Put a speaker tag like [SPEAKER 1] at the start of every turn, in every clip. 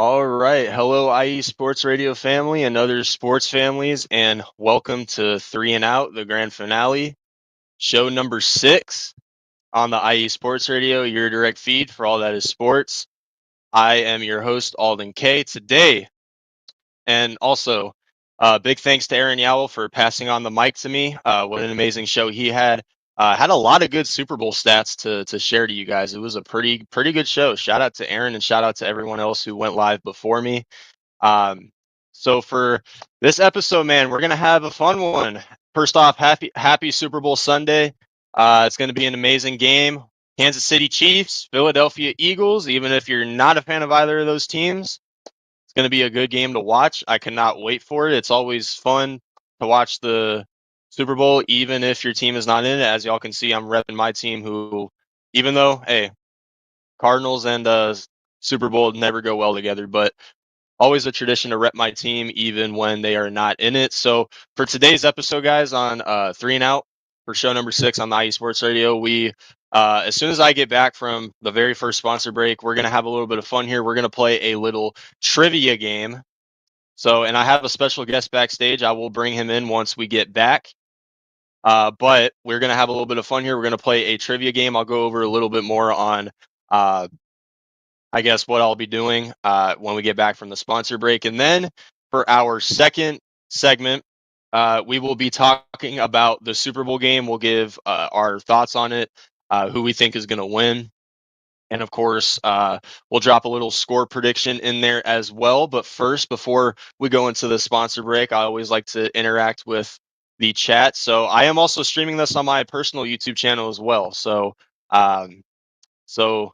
[SPEAKER 1] All right. Hello, IE Sports Radio family and other sports families, and welcome to Three and Out, the grand finale, show number 6 on the IE Sports Radio, your direct feed for all that is sports. I am your host, Alden K. Today, and also big thanks to Aaron Yowell for passing on the mic to me. What an amazing show he had. Had a lot of good Super Bowl stats to share to you guys. It was a pretty good show. Shout out to Aaron and shout out to everyone else who went live before me. So for this episode, man, we're gonna have a fun one. First off, happy Super Bowl Sunday. It's gonna be an amazing game. Kansas City Chiefs, Philadelphia Eagles. Even if you're not a fan of either of those teams, it's gonna be a good game to watch. I cannot wait for it. It's always fun to watch the Super Bowl, even if your team is not in it. As y'all can see, I'm repping my team. Who, even though, hey, Cardinals and Super Bowl never go well together, but always a tradition to rep my team even when they are not in it. So for today's episode, guys, on Three and Out for show number 6 on the IE Sports Radio, we as soon as I get back from the very first sponsor break, we're going to have a little bit of fun here. We're going to play a little trivia game. So, and I have a special guest backstage. I will bring him in once we get back. But we're going to have a little bit of fun here. We're going to play a trivia game. I'll go over a little bit more on I guess what I'll be doing when we get back from the sponsor break. And then for our second segment, we will be talking about the Super Bowl game. We'll give our thoughts on it, who we think is going to win. And of course, we'll drop a little score prediction in there as well. But first, before we go into the sponsor break, I always like to interact with the chat. So I am also streaming this on my personal YouTube channel as well. So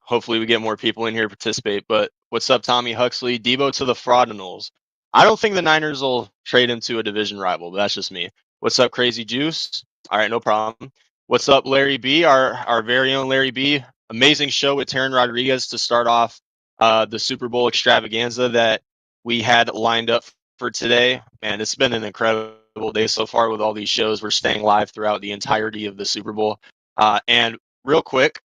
[SPEAKER 1] hopefully we get more people in here to participate. But what's up, Tommy Huxley? Debo to the Fraudinals. I don't think the Niners will trade him to a division rival, but that's just me. What's up, Crazy Juice? All right, no problem. What's up, Larry B? Our very own Larry B. Amazing show with Taryn Rodriguez to start off the Super Bowl extravaganza that we had lined up for today. And it's been an incredible day so far with all these shows. We're staying live throughout the entirety of the Super Bowl. And real quick,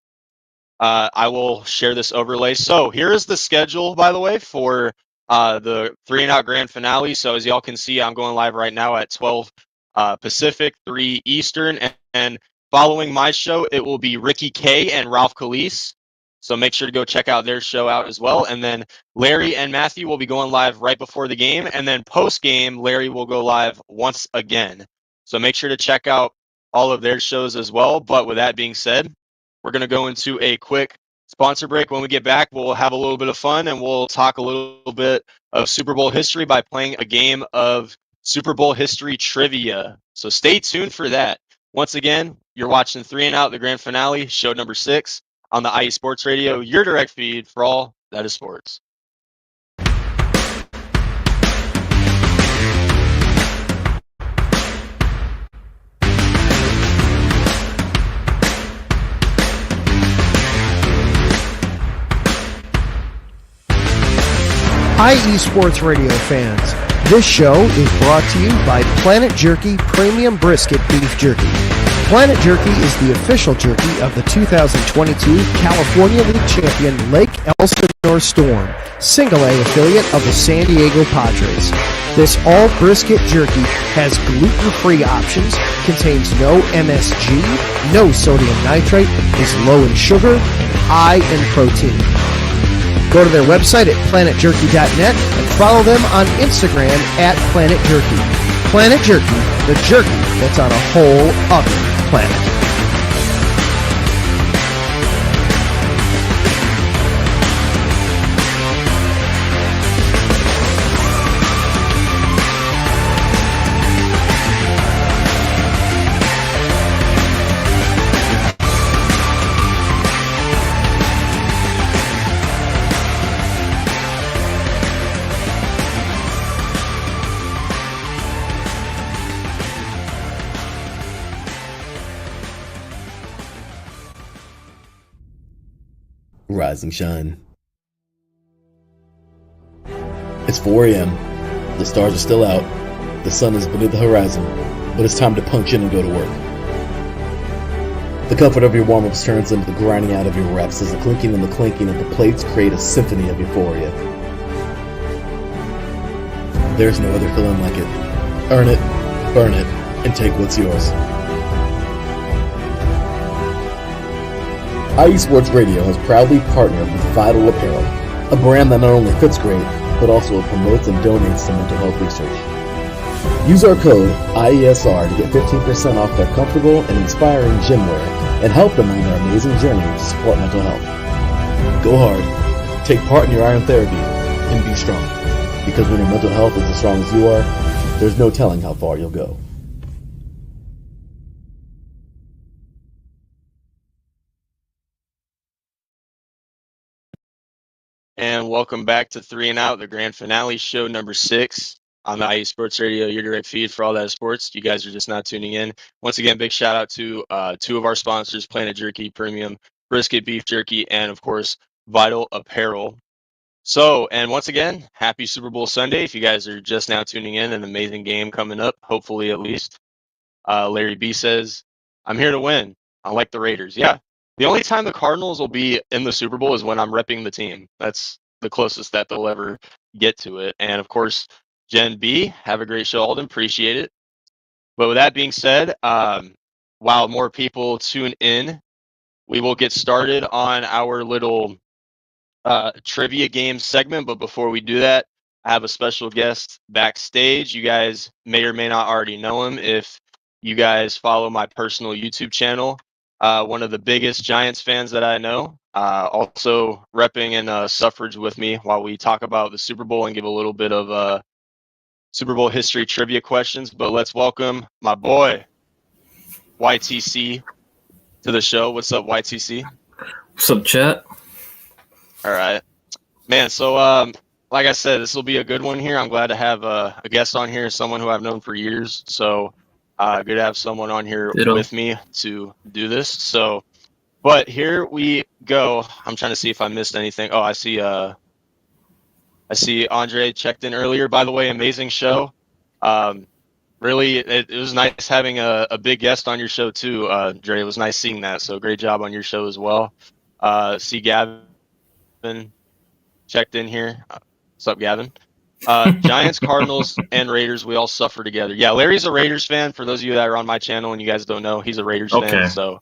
[SPEAKER 1] I will share this overlay. So here is the schedule, by the way, for the Three and Out grand finale. So as y'all can see, I'm going live right now at 12 Pacific, 3 Eastern. And following my show, it will be Ricky K and Ralph Calise. So make sure to go check out their show out as well. And then Larry and Matthew will be going live right before the game. And then post-game, Larry will go live once again. So make sure to check out all of their shows as well. But with that being said, we're going to go into a quick sponsor break. When we get back, we'll have a little bit of fun and we'll talk a little bit of Super Bowl history by playing a game of Super Bowl history trivia. So stay tuned for that. Once again, you're watching Three and Out, the grand finale, show number 6 on the IE Sports Radio, your direct feed for all that is sports.
[SPEAKER 2] IE Sports Radio fans, this show is brought to you by Planet Jerky Premium Brisket Beef Jerky. Planet Jerky is the official jerky of the 2022 California League champion Lake Elsinore Storm, single-A affiliate of the San Diego Padres. This all-brisket jerky has gluten-free options, contains no MSG, no sodium nitrate, is low in sugar, and high in protein. Go to their website at planetjerky.net and follow them on Instagram at Planet Jerky. Planet Jerky, the jerky that's on a whole other planet.
[SPEAKER 3] Rise and shine. It's 4 a.m. The stars are still out. The sun is beneath the horizon, but it's time to punch in and go to work. The comfort of your warm-ups turns into the grinding out of your reps as the clinking and the clanking of the plates create a symphony of euphoria. There's no other feeling like it. Earn it, burn it, and take what's yours. IE Sports Radio has proudly partnered with Vital Apparel, a brand that not only fits great, but also promotes and donates to mental health research. Use our code IESR to get 15% off their comfortable and inspiring gym wear and help them on their amazing journey to support mental health. Go hard, take part in your iron therapy, and be strong. Because when your mental health is as strong as you are, there's no telling how far you'll go.
[SPEAKER 1] And welcome back to 3 and Out, the grand finale, show number 6 on the IE Sports Radio, your direct feed for all that sports. You guys are just not tuning in. Once again, big shout out to 2 of our sponsors, Planet Jerky, Premium Brisket Beef Jerky, and of course, Vital Apparel. So, and once again, happy Super Bowl Sunday. If you guys are just now tuning in, an amazing game coming up, hopefully at least. Larry B says, I'm here to win. I like the Raiders. Yeah. The only time the Cardinals will be in the Super Bowl is when I'm repping the team. That's the closest that they'll ever get to it. And of course, Gen B, have a great show, Alden. Appreciate it. But with that being said, while more people tune in, we will get started on our little trivia game segment. But before we do that, I have a special guest backstage. You guys may or may not already know him if you guys follow my personal YouTube channel. One of the biggest Giants fans that I know. Also repping in suffrage with me while we talk about the Super Bowl and give a little bit of Super Bowl history trivia questions. But let's welcome my boy, YTC, to the show. What's up, YTC?
[SPEAKER 4] What's up, chat?
[SPEAKER 1] All right. Man, so like I said, this will be a good one here. I'm glad to have a guest on here, someone who I've known for years. So good to have someone on here with me to do this. So, but here we go. I'm trying to see if I missed anything. Oh, I see Andre checked in earlier. By the way, amazing show. Really, it was nice having a big guest on your show too, Dre. It was nice seeing that. So great job on your show as well. See Gavin checked in here. What's up, Gavin? Giants, Cardinals, and Raiders, we all suffer together. Yeah, Larry's a Raiders fan. For those of you that are on my channel and you guys don't know, he's a Raiders fan. So,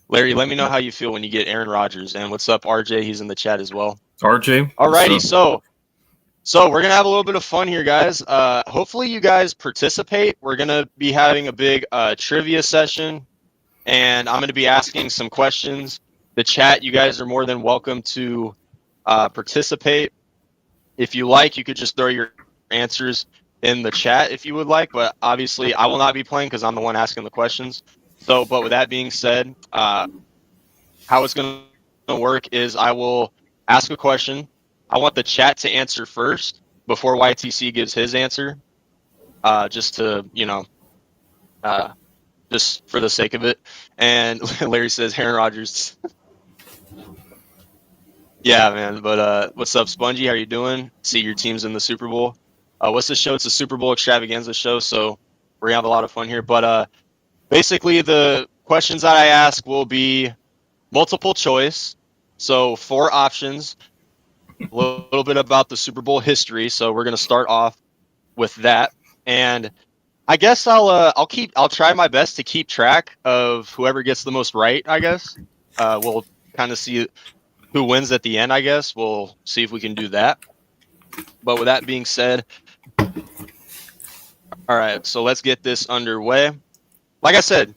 [SPEAKER 1] Larry, let me know how you feel when you get Aaron Rodgers. And what's up, RJ? He's in the chat as well.
[SPEAKER 4] RJ?
[SPEAKER 1] Alrighty, so we're going to have a little bit of fun here, guys. Hopefully you guys participate. We're going to be having a big trivia session, and I'm going to be asking some questions. The chat, you guys are more than welcome to participate. If you like, you could just throw your answers in the chat if you would like, but obviously I will not be playing because I'm the one asking the questions. So, but with that being said, how it's going to work is I will ask a question. I want the chat to answer first before YTC gives his answer, just to, just for the sake of it. And Larry says, Aaron Rodgers. Yeah, man. But what's up, Spongy? How you doing? See your team's in the Super Bowl. What's the show? It's a Super Bowl extravaganza show, so we're gonna have a lot of fun here. But basically, the questions that I ask will be multiple choice. So 4 options. A little bit about the Super Bowl history. So we're gonna start off with that, and I guess I'll try my best to keep track of whoever gets the most right. I guess we'll kind of see who wins at the end, I guess. We'll see if we can do that. But with that being said, all right, so let's get this underway. Like I said,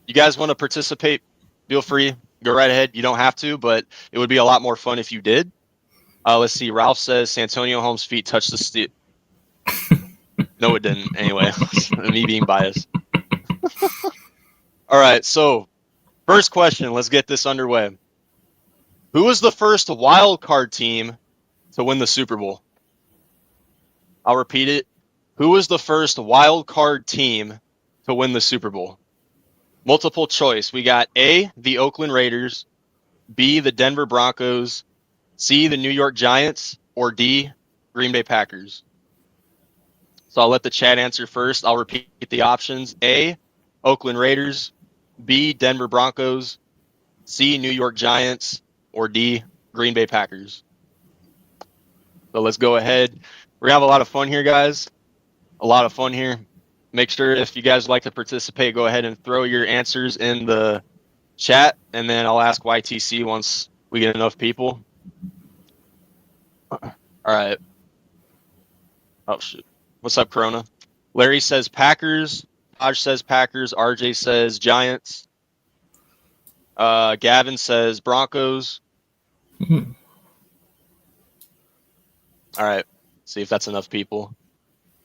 [SPEAKER 1] you guys want to participate, feel free, go right ahead. You don't have to, but it would be a lot more fun if you did. Let's see. Ralph says Santonio Holmes' feet touched the steel. No, it didn't. Anyway, me being biased. All right, so first question. Let's get this underway. Who was the first wild card team to win the Super Bowl? I'll repeat it. Who was the first wild card team to win the Super Bowl? Multiple choice. We got A, the Oakland Raiders, B, the Denver Broncos, C, the New York Giants, or D, Green Bay Packers. So I'll let the chat answer first. I'll repeat the options. A, Oakland Raiders, B, Denver Broncos, C, New York Giants, or D, Green Bay Packers. So let's go ahead. We're gonna have a lot of fun here, guys. A lot of fun here. Make sure if you guys like to participate, go ahead and throw your answers in the chat, and then I'll ask YTC once we get enough people. All right. Oh shoot. What's up, Corona? Larry says Packers. Taj says Packers. RJ says Giants. Gavin says Broncos.
[SPEAKER 4] Hmm.
[SPEAKER 1] All right. See if that's enough people.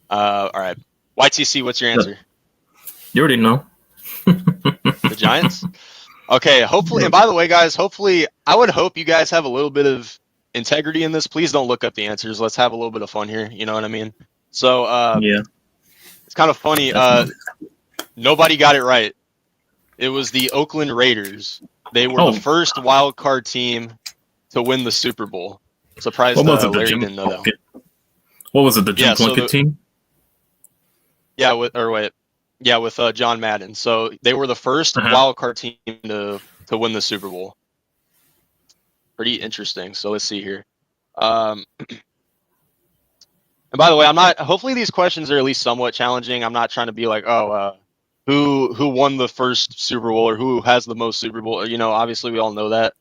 [SPEAKER 1] All right. YTC, what's your answer?
[SPEAKER 4] You already know.
[SPEAKER 1] The Giants? Okay, hopefully, and by the way, guys, hopefully, I would hope you guys have a little bit of integrity in this. Please don't look up the answers. Let's have a little bit of fun here. You know what I mean? So,
[SPEAKER 4] Yeah.
[SPEAKER 1] it's kind of funny.
[SPEAKER 4] Definitely.
[SPEAKER 1] Nobody got it right. It was the Oakland Raiders. They were
[SPEAKER 4] Oh.
[SPEAKER 1] the first wild card team to win the Super Bowl. Surprised
[SPEAKER 4] What was it? The
[SPEAKER 1] Larry
[SPEAKER 4] Jim
[SPEAKER 1] didn't know that.
[SPEAKER 4] Plunkett? What was it? The Jim
[SPEAKER 1] Yeah, so
[SPEAKER 4] Plunkett team?
[SPEAKER 1] Yeah, with John Madden. So they were the first
[SPEAKER 4] Uh-huh.
[SPEAKER 1] wild card team to win the Super Bowl. Pretty interesting. So let's see here. And by the way, hopefully these questions are at least somewhat challenging. I'm not trying to be like, who won the first Super Bowl or who has the most Super Bowl? You know, obviously we all know that.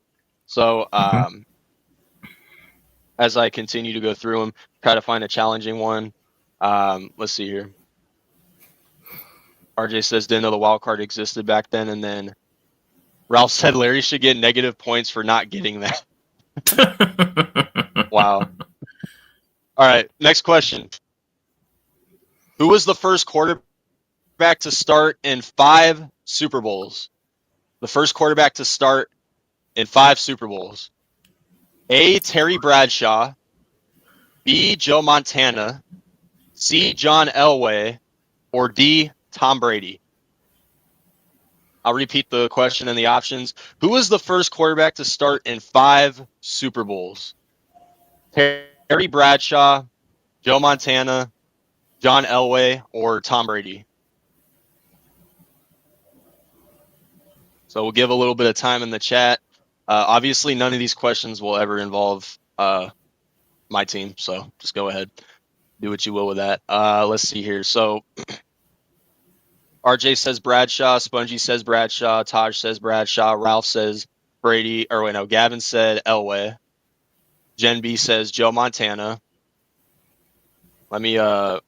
[SPEAKER 1] So as I continue to go through them, try to find a challenging one. Let's see here. RJ says didn't know the wild card existed back then, and then Ralph said Larry should get negative points for not getting that. Wow. All right, next question. Who was the first quarterback to start in 5 Super Bowls? The first quarterback to start in 5 Super Bowls. A. Terry Bradshaw. B. Joe Montana. C. John Elway. Or D. Tom Brady. I'll repeat the question and the options. Who was the first quarterback to start in 5 Super Bowls? Terry Bradshaw, Joe Montana, John Elway, or Tom Brady? So we'll give a little bit of time in the chat. Obviously, none of these questions will ever involve my team, so just go ahead. Do what you will with that. Let's see here. So RJ says Bradshaw, Spongy says Bradshaw, Taj says Bradshaw, Ralph says Brady, Gavin said Elway. Jen B says Joe Montana. Let me find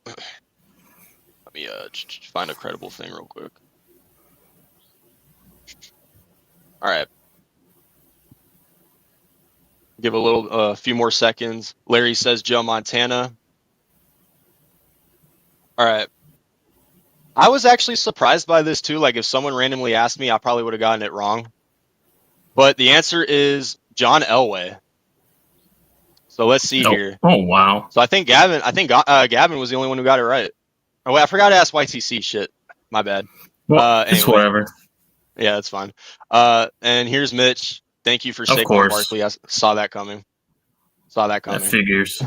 [SPEAKER 1] a credible thing real quick. All right. Give a few more seconds. Larry says Joe Montana. All right. I was actually surprised by this too. Like if someone randomly asked me, I probably would have gotten it wrong. But the answer is John Elway. So let's see here.
[SPEAKER 4] Oh wow.
[SPEAKER 1] So I think Gavin was the only one who got it right. Oh wait, I forgot to ask YTC. Shit, my bad.
[SPEAKER 4] Well, it's
[SPEAKER 1] Anyway.
[SPEAKER 4] whatever.
[SPEAKER 1] Yeah, that's fine. And here's Mitch. Thank you for Saquon Barkley. I saw that coming.
[SPEAKER 4] That figures.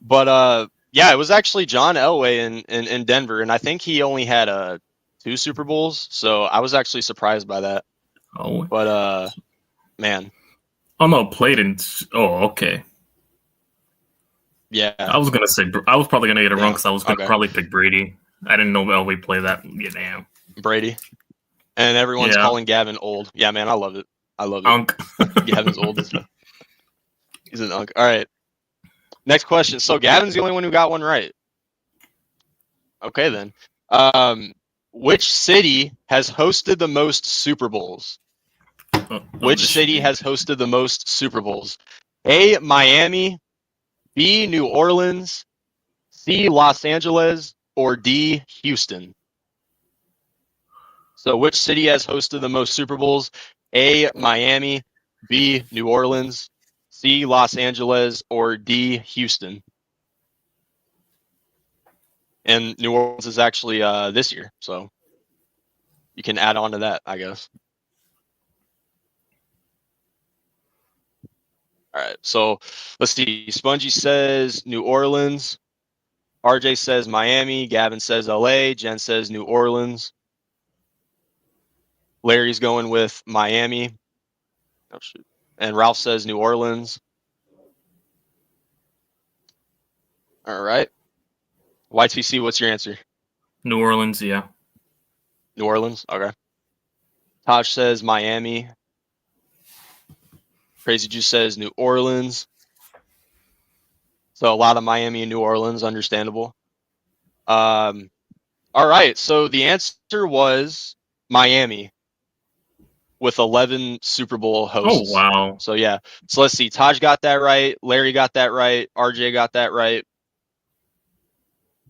[SPEAKER 1] But yeah, it was actually John Elway in Denver, and I think he only had 2 Super Bowls, so I was actually surprised by that.
[SPEAKER 4] Oh.
[SPEAKER 1] But man.
[SPEAKER 4] Oh no, played in. Oh, okay.
[SPEAKER 1] Yeah.
[SPEAKER 4] I was probably gonna get it wrong because I was gonna probably pick Brady. I didn't know Elway play that. Yeah, damn.
[SPEAKER 1] Brady. And everyone's calling Gavin old. Yeah, man, I love it.
[SPEAKER 4] Unk.
[SPEAKER 1] Gavin's old as hell. He's an unk. All right. Next question. So Gavin's the only one who got one right. Okay, then. Which city has hosted the most Super Bowls? Which city has hosted the most Super Bowls? A. Miami. B. New Orleans. C. Los Angeles. Or D. Houston. So which city has hosted the most Super Bowls? A. Miami. B. New Orleans. C. Los Angeles. Or D. Houston. And New Orleans is actually this year, so you can add on to that, I guess. All right, so let's see. Spongy says New Orleans. RJ says Miami. Gavin says LA. Jen says New Orleans. Larry's going with Miami. Oh, shoot. And Ralph says New Orleans. All right. YTC, what's your answer?
[SPEAKER 4] New Orleans, yeah.
[SPEAKER 1] New Orleans? Okay. Taj says Miami. Crazy Juice says New Orleans. So a lot of Miami and New Orleans, understandable. All right. So the answer was Miami with 11 Super Bowl
[SPEAKER 4] Oh,
[SPEAKER 1] hosts.
[SPEAKER 4] wow.
[SPEAKER 1] So yeah. So let's see. Taj got that right. Larry got that right. RJ got that right.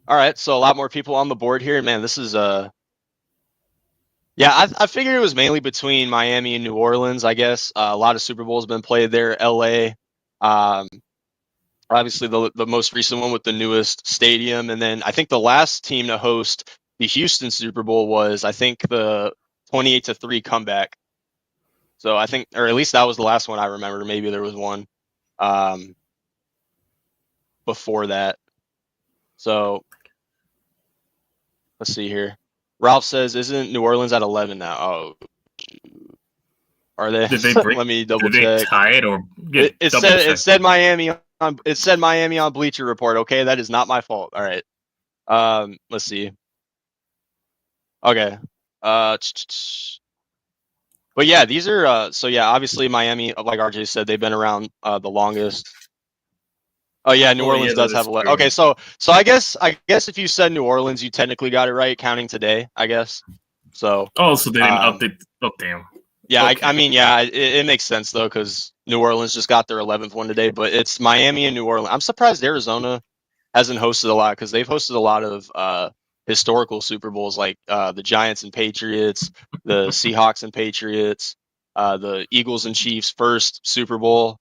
[SPEAKER 1] All right. So a lot more people on the board here. Man, this is yeah, I figured it was mainly between Miami and New Orleans, I guess. A lot of Super Bowls have been played there. LA. Um, obviously the most recent one with the newest stadium. And then I think the last team to host the Houston Super Bowl was, I think, the 28-3 comeback. So I think, or at least that was the last one I remember. Maybe there was one before that. So let's see here. Ralph says, isn't New Orleans at 11 now? Oh, are they?
[SPEAKER 4] Did they break?
[SPEAKER 1] Let me double
[SPEAKER 4] Did they
[SPEAKER 1] check.
[SPEAKER 4] tie it or get
[SPEAKER 1] It
[SPEAKER 4] double
[SPEAKER 1] said
[SPEAKER 4] check?
[SPEAKER 1] Miami on Bleacher Report. Okay, that is not my fault. All right. Let's see. Okay. But yeah, these are so yeah, obviously Miami, like RJ said, they've been around the longest. Oh yeah, New
[SPEAKER 4] Oh, yeah,
[SPEAKER 1] Orleans
[SPEAKER 4] that
[SPEAKER 1] does
[SPEAKER 4] is
[SPEAKER 1] have 11.
[SPEAKER 4] true.
[SPEAKER 1] Okay, so I guess if you said New Orleans, you technically got it right, counting today, I guess. So
[SPEAKER 4] Oh, so they didn't update. Oh, damn.
[SPEAKER 1] yeah,
[SPEAKER 4] Okay.
[SPEAKER 1] I mean, yeah, it makes sense though, because New Orleans just got their 11th one today, but it's Miami and New Orleans. I'm surprised Arizona hasn't hosted a lot, because they've hosted a lot of historical Super Bowls, like the Giants and Patriots, the Seahawks and Patriots, the Eagles and Chiefs first Super Bowl.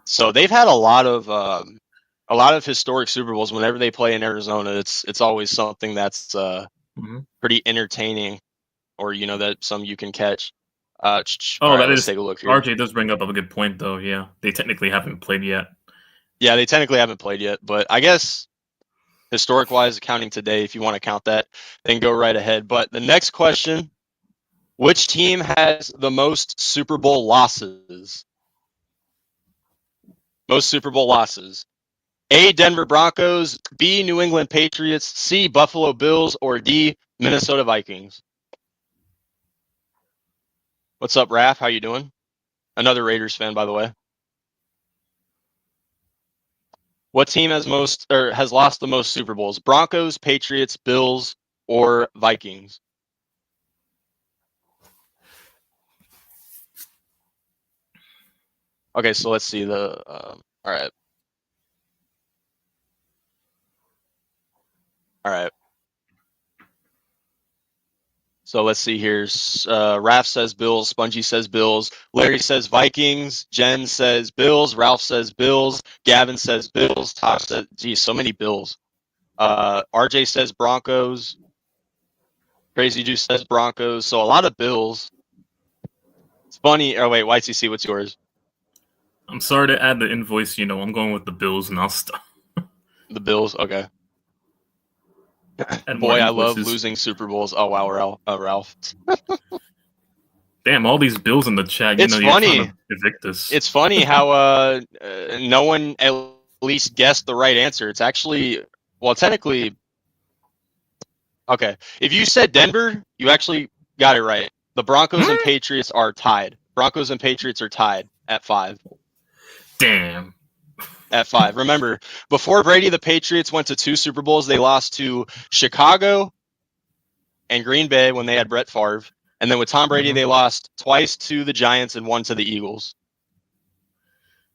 [SPEAKER 1] So they've had a lot of historic Super Bowls. Whenever they play in Arizona, it's always something that's pretty entertaining, or that some you can catch. All
[SPEAKER 4] Oh,
[SPEAKER 1] right,
[SPEAKER 4] that
[SPEAKER 1] let's
[SPEAKER 4] is.
[SPEAKER 1] take a look here.
[SPEAKER 4] RJ does bring up a good point, though. Yeah, they technically haven't played yet.
[SPEAKER 1] Yeah, they technically haven't played yet, but I guess historic wise, counting today, if you want to count that, then go right ahead. But the next question: which team has the most Super Bowl losses? Most Super Bowl losses. A, Denver Broncos, B, New England Patriots, C, Buffalo Bills, or D, Minnesota Vikings? What's up, Raph? How you doing? Another Raiders fan, by the way. What team has lost the most Super Bowls? Broncos, Patriots, Bills, or Vikings? Okay, so let's see all right. All right. So let's see here. Raph says Bills. Spongy says Bills. Larry says Vikings. Jen says Bills. Ralph says Bills. Gavin says Bills. Tosh says, geez, so many Bills. RJ says Broncos. Crazy Juice says Broncos. So a lot of Bills. It's funny. Oh, wait, YTC, what's yours?
[SPEAKER 4] I'm sorry to add the invoice. I'm going with the Bills and I'll stop.
[SPEAKER 1] The Bills? Okay.
[SPEAKER 4] Add more
[SPEAKER 1] Boy, I love
[SPEAKER 4] invoices.
[SPEAKER 1] losing Super Bowls. Oh, wow, Ralph.
[SPEAKER 4] Damn, all these Bills in the chat.
[SPEAKER 1] It's
[SPEAKER 4] You're trying
[SPEAKER 1] funny.
[SPEAKER 4] to evict us.
[SPEAKER 1] It's funny how no one at least guessed the right answer. It's actually, well, technically, okay. If you said Denver, you actually got it right. The Broncos and Patriots are tied. Broncos and Patriots are tied at 5.
[SPEAKER 4] Damn.
[SPEAKER 1] At 5. Remember, before Brady, the Patriots went to 2 Super Bowls. They lost to Chicago and Green Bay when they had Brett Favre. And then with Tom Brady, they lost twice to the Giants and 1 to the Eagles.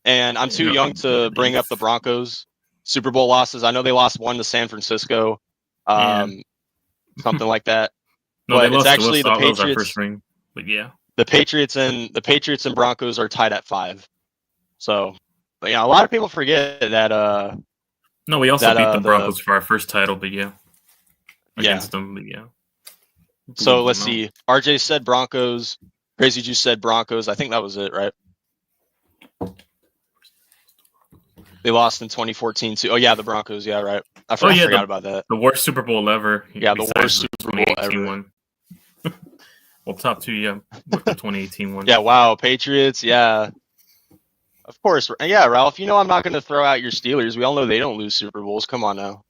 [SPEAKER 1] And I'm too young to bring up the Broncos Super Bowl losses. I know they lost 1 to San Francisco, something like that.
[SPEAKER 4] No,
[SPEAKER 1] but
[SPEAKER 4] they
[SPEAKER 1] it's
[SPEAKER 4] lost
[SPEAKER 1] actually
[SPEAKER 4] to us.
[SPEAKER 1] the
[SPEAKER 4] That was our
[SPEAKER 1] Patriots.
[SPEAKER 4] first ring. But yeah,
[SPEAKER 1] the Patriots and Broncos are tied at 5. So, but, a lot of people forget that.
[SPEAKER 4] No, we also beat the Broncos for our first title. But yeah, against them. But yeah.
[SPEAKER 1] So let's see. RJ said Broncos. Crazy Juice said Broncos. I think that was it, right? They lost in 2014 too. Oh yeah, the Broncos. Yeah, right. I forgot about that.
[SPEAKER 4] The worst Super Bowl ever.
[SPEAKER 1] Yeah, the worst Super Bowl ever.
[SPEAKER 4] One. Well, top 2, yeah, with the 2018 one.
[SPEAKER 1] Yeah, wow, Patriots. Yeah. Of course. Yeah, Ralph, you know I'm not going to throw out your Steelers. We all know they don't lose Super Bowls. Come on now.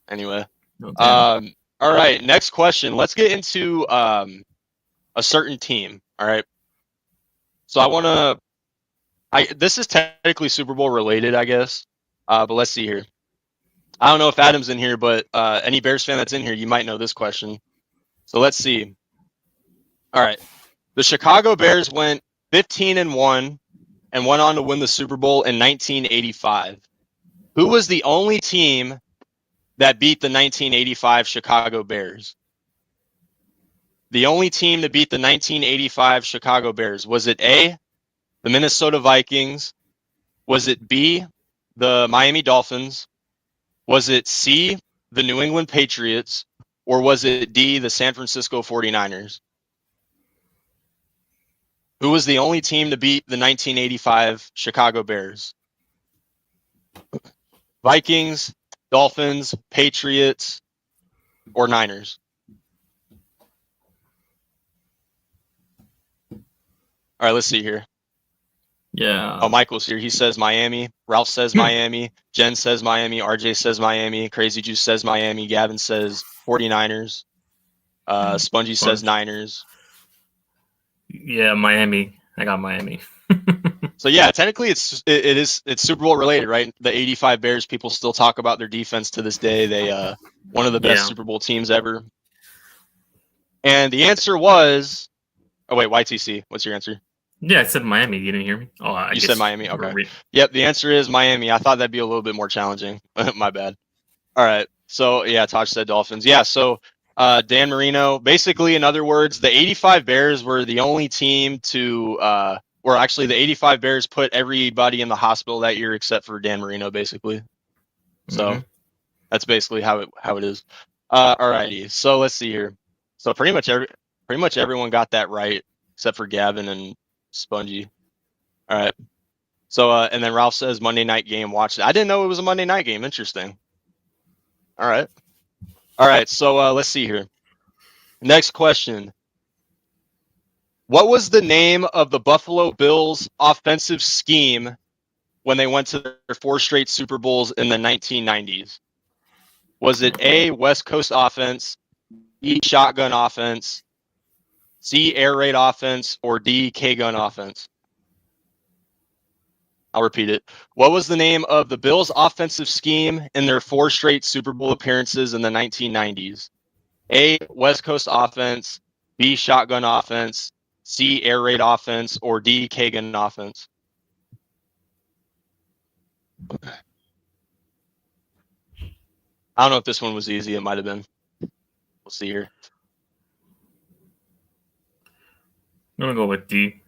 [SPEAKER 1] Anyway.
[SPEAKER 4] Oh, damn.
[SPEAKER 1] All right, next question. Let's get into a certain team. All right. So this is technically Super Bowl related, I guess. But let's see here. I don't know if Adam's in here, but any Bears fan that's in here, you might know this question. So let's see. All right. The Chicago Bears went 15-1 and went on to win the Super Bowl in 1985. Who was the only team that beat the 1985 Chicago Bears? The only team to beat the 1985 Chicago Bears. Was it A, the Minnesota Vikings? Was it B, the Miami Dolphins? Was it C, the New England Patriots? Or was it D, the San Francisco 49ers? Who was the only team to beat the 1985 Chicago Bears? Vikings, Dolphins, Patriots, or Niners? All right, let's see here.
[SPEAKER 4] Yeah.
[SPEAKER 1] Oh, Michael's here. He says Miami. Ralph says Miami. Jen says Miami. RJ says Miami. Crazy Juice says Miami. Gavin says 49ers. Spongy says Niners.
[SPEAKER 4] Yeah, Miami. I got Miami.
[SPEAKER 1] So yeah, technically it's Super Bowl related, right? The 85 Bears, people still talk about their defense to this day. They one of the best Super Bowl teams ever. And the answer was, oh wait, YTC, what's your answer?
[SPEAKER 4] Yeah, I said Miami. You didn't hear me? Oh,
[SPEAKER 1] you said Miami. Okay. Yep, the answer is Miami. I thought that'd be a little bit more challenging. My bad. All right. So yeah, Tosh said Dolphins. Yeah. So Dan Marino, basically, in other words, the 85 Bears were the only team to, or actually the 85 Bears put everybody in the hospital that year except for Dan Marino, basically. So that's basically how it is. Alrighty. So let's see here. So pretty much everyone got that right except for Gavin and Spongy. All right. So and then Ralph says Monday night game. Watch it. I didn't know it was a Monday night game. Interesting. All right. So let's see here. Next question. What was the name of the Buffalo Bills offensive scheme when they went to their 4 straight Super Bowls in the 1990s? Was it A, West Coast offense, B, shotgun offense, C, air raid offense, or D, K-gun offense? I'll repeat it. What was the name of the Bills' offensive scheme in their 4 straight Super Bowl appearances in the 1990s? A, West Coast offense, B, shotgun offense, C, air raid offense, or D, K-gun offense? I don't know if this one was easy. It might have been. We'll see here.
[SPEAKER 4] I'm going to go with D.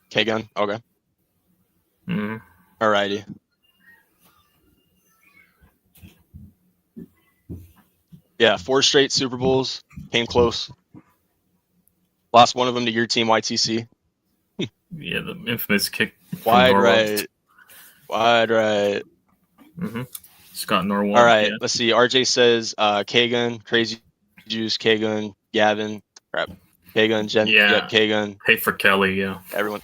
[SPEAKER 1] K-gun? Okay.
[SPEAKER 4] Mm-hmm.
[SPEAKER 1] Alrighty. Yeah, 4 straight Super Bowls. Came close. Lost one of them to your team, YTC.
[SPEAKER 4] Yeah, the infamous kick.
[SPEAKER 1] Wide right.
[SPEAKER 4] Mm-hmm. Scott Norwell.
[SPEAKER 1] All right, let's see. RJ says K-gun, Crazy Juice, K-gun, Gavin. Crap. K-gun, Jen.
[SPEAKER 4] Yeah.
[SPEAKER 1] Yep, K-gun.
[SPEAKER 4] Pay for Kelly, yeah.
[SPEAKER 1] Everyone.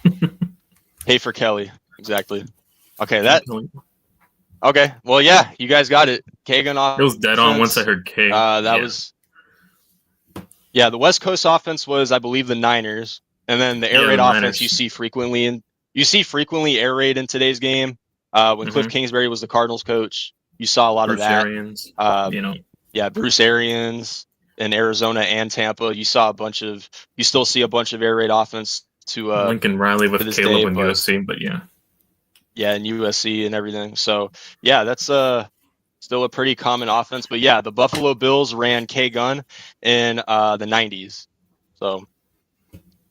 [SPEAKER 1] Pay for Kelly. Exactly. Okay, Okay, well, yeah, you guys got it. K-gun offense.
[SPEAKER 4] It was dead on once I heard K.
[SPEAKER 1] Yeah, the West Coast offense was, I believe, the Niners, and then the air raid offense you see frequently air raid in today's game. When Cliff Kingsbury was the Cardinals coach, you saw a lot
[SPEAKER 4] Bruce
[SPEAKER 1] of that.
[SPEAKER 4] Arians,
[SPEAKER 1] Yeah, Bruce Arians in Arizona and Tampa. You still see a bunch of air raid offense to
[SPEAKER 4] Lincoln Riley with Caleb in USC, but yeah.
[SPEAKER 1] Yeah, and USC and everything. So yeah, that's still a pretty common offense. But yeah, the Buffalo Bills ran K-gun in the 90s. So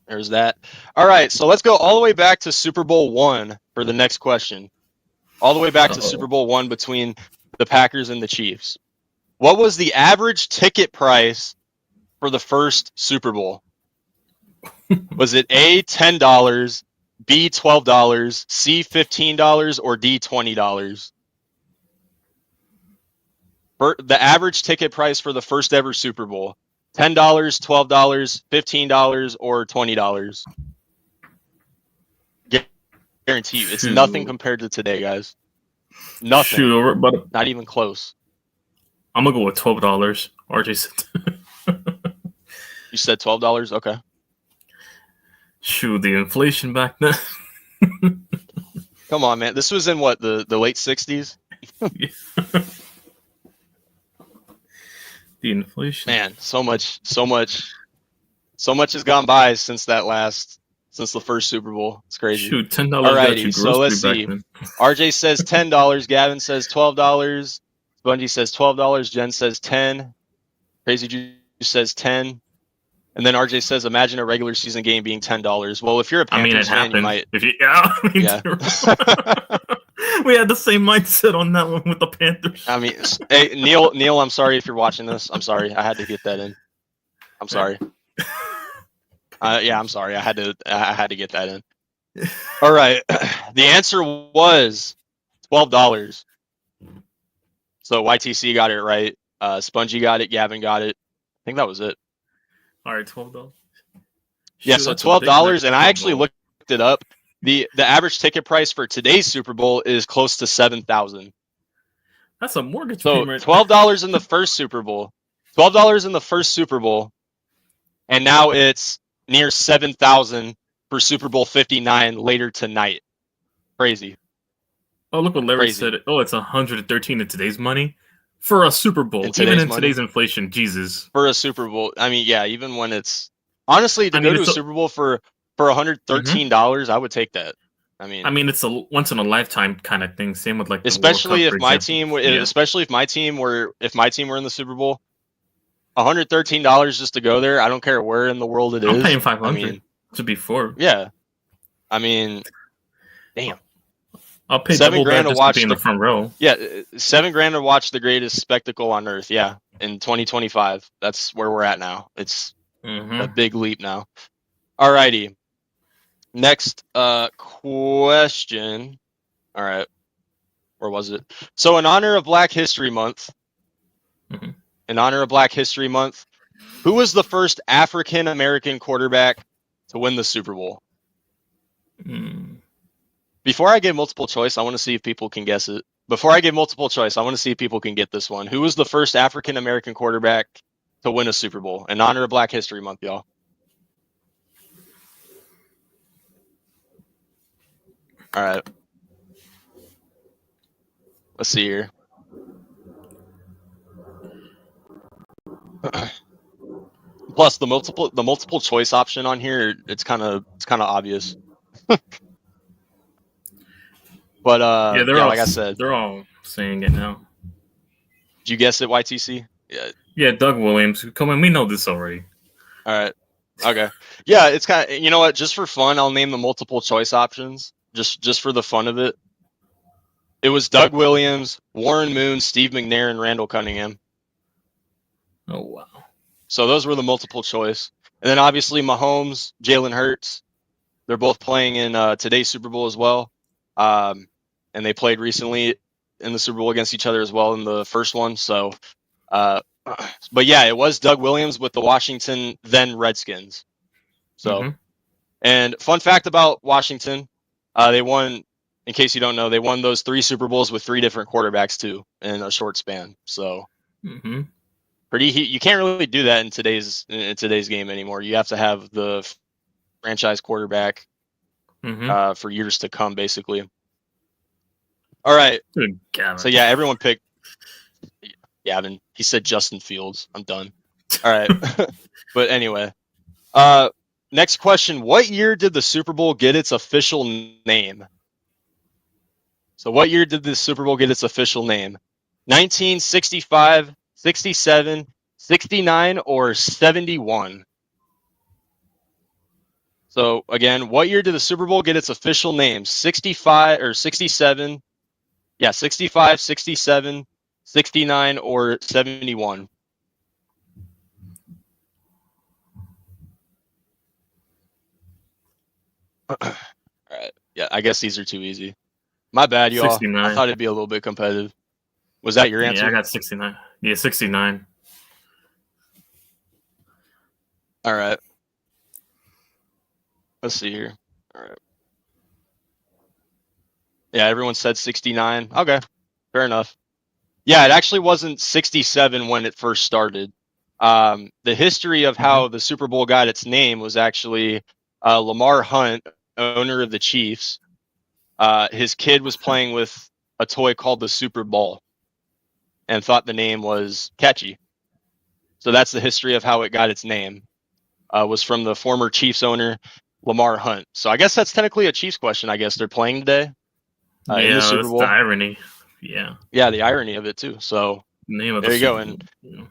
[SPEAKER 1] there's that. All right, so let's go all the way back to Super Bowl I for the next question. All the way back to Super Bowl I between the Packers and the Chiefs. What was the average ticket price for the first Super Bowl? Was it A, $10, B, $12, C, $15, or D, $20? The average ticket price for the first ever Super Bowl. $10, $12, $15, or $20? guarantee you, it's nothing compared to today, guys. Nothing.
[SPEAKER 4] Shoot, but
[SPEAKER 1] not even close.
[SPEAKER 4] I'm gonna go with $12. RJ said.
[SPEAKER 1] You said $12. Okay.
[SPEAKER 4] Shoot, the inflation back then.
[SPEAKER 1] Come on, man. This was in what, the late 60s?
[SPEAKER 4] The inflation.
[SPEAKER 1] Man, so much has gone by since the first Super Bowl. It's crazy.
[SPEAKER 4] Shoot, $10 got you
[SPEAKER 1] Alrighty, so
[SPEAKER 4] grocery
[SPEAKER 1] let's
[SPEAKER 4] back
[SPEAKER 1] see.
[SPEAKER 4] then.
[SPEAKER 1] RJ says $10. Gavin says $12. Spongy says $12. Jen says 10. Crazy Juice says 10. And then RJ says, imagine a regular season game being $10. Well, if you're a Panthers fan, you might.
[SPEAKER 4] Yeah. We had the same mindset on that one with the Panthers.
[SPEAKER 1] I mean, hey, Neil, I'm sorry if you're watching this. I'm sorry. I had to get that in. I'm sorry. Yeah, I'm sorry. I had to get that in. All right. The answer was $12. So YTC got it right. Spongy got it. Gavin got it. I think that was it.
[SPEAKER 4] All right, $12.
[SPEAKER 1] Yeah, so $12, and I actually looked it up. The average ticket price for today's Super Bowl is close to $7,000.
[SPEAKER 4] That's a mortgage
[SPEAKER 1] so
[SPEAKER 4] payment.
[SPEAKER 1] $12 in the first Super Bowl. $12 in the first Super Bowl, and now it's near $7,000 for Super Bowl 59 later tonight. Crazy.
[SPEAKER 4] Oh, look what Larry said. Oh, it's $113 in today's money for a Super Bowl. Even in today's inflation, Jesus.
[SPEAKER 1] For a Super Bowl, I mean, yeah. Even when it's honestly to go to a Super Bowl for $113, I would take that. I mean,
[SPEAKER 4] it's a once in a lifetime kind of thing. Same with like the
[SPEAKER 1] especially
[SPEAKER 4] World Cup,
[SPEAKER 1] if my team, especially if my team were in the Super Bowl, $113 just to go there. I don't care where in the world it is.
[SPEAKER 4] I'm paying $500 to be four.
[SPEAKER 1] Yeah, I mean, damn.
[SPEAKER 4] I'll pay $7,000 to watch in the front row.
[SPEAKER 1] Yeah, $7,000 to watch the greatest spectacle on earth. Yeah, in 2025, that's where we're at now. It's a big leap now. Alrighty. Next question. All right, where was it? So, in honor of Black History Month, who was the first African American quarterback to win the Super Bowl? Before I give multiple choice, I want to see if people can guess it. Before I give multiple choice, I want to see if people can get this one. Who was the first African American quarterback to win a Super Bowl in honor of Black History Month, y'all? All right. Let's see here. Plus, the multiple choice option on here, it's kind of obvious. But like I said,
[SPEAKER 4] they're all saying it now.
[SPEAKER 1] Did you guess it, YTC? Yeah.
[SPEAKER 4] Yeah, Doug Williams. Come on, we know this already.
[SPEAKER 1] All right. Okay. Yeah, it's kind of, you know what? Just for fun, I'll name the multiple choice options. Just for the fun of it. It was Doug Williams, Warren Moon, Steve McNair, and Randall Cunningham.
[SPEAKER 4] Oh wow.
[SPEAKER 1] So those were the multiple choice, and then obviously Mahomes, Jalen Hurts. They're both playing in today's Super Bowl as well. And they played recently in the Super Bowl against each other as well in the first one. So, but yeah, it was Doug Williams with the Washington then Redskins. So, and fun fact about Washington, they won. In case you don't know, they won those 3 Super Bowls with 3 different quarterbacks too in a short span. So, pretty. You can't really do that in today's game anymore. You have to have the franchise quarterback for years to come, basically. All right. So yeah, everyone picked Gavin. He said Justin Fields. I'm done. All right. But anyway, next question. What year did the Super Bowl get its official name? So what year did the Super Bowl get its official name? 1965, 67, 69, or 71? So again, what year did the Super Bowl get its official name? 65 or 67? Yeah, 65, 67, 69, or 71. All right. Yeah, I guess these are too easy. My bad, y'all.
[SPEAKER 4] 69.
[SPEAKER 1] I thought it'd be a little bit competitive. Was that your answer?
[SPEAKER 4] Yeah, I got 69. Yeah, 69.
[SPEAKER 1] All right. Let's see here. All right. Yeah, everyone said 69. Okay, fair enough. Yeah, it actually wasn't 67 when it first started. The history of how the Super Bowl got its name was actually Lamar Hunt, owner of the Chiefs. His kid was playing with a toy called the Super Bowl and thought the name was catchy. So that's the history of how it got its name. Was from the former Chiefs owner, Lamar Hunt. So I guess that's technically a Chiefs question. I guess they're playing today in the Super
[SPEAKER 4] that's the
[SPEAKER 1] Bowl.
[SPEAKER 4] irony. Yeah.
[SPEAKER 1] Yeah, the irony of it too. So
[SPEAKER 4] Name of
[SPEAKER 1] there
[SPEAKER 4] the
[SPEAKER 1] you go.
[SPEAKER 4] Super
[SPEAKER 1] And
[SPEAKER 4] Bowl.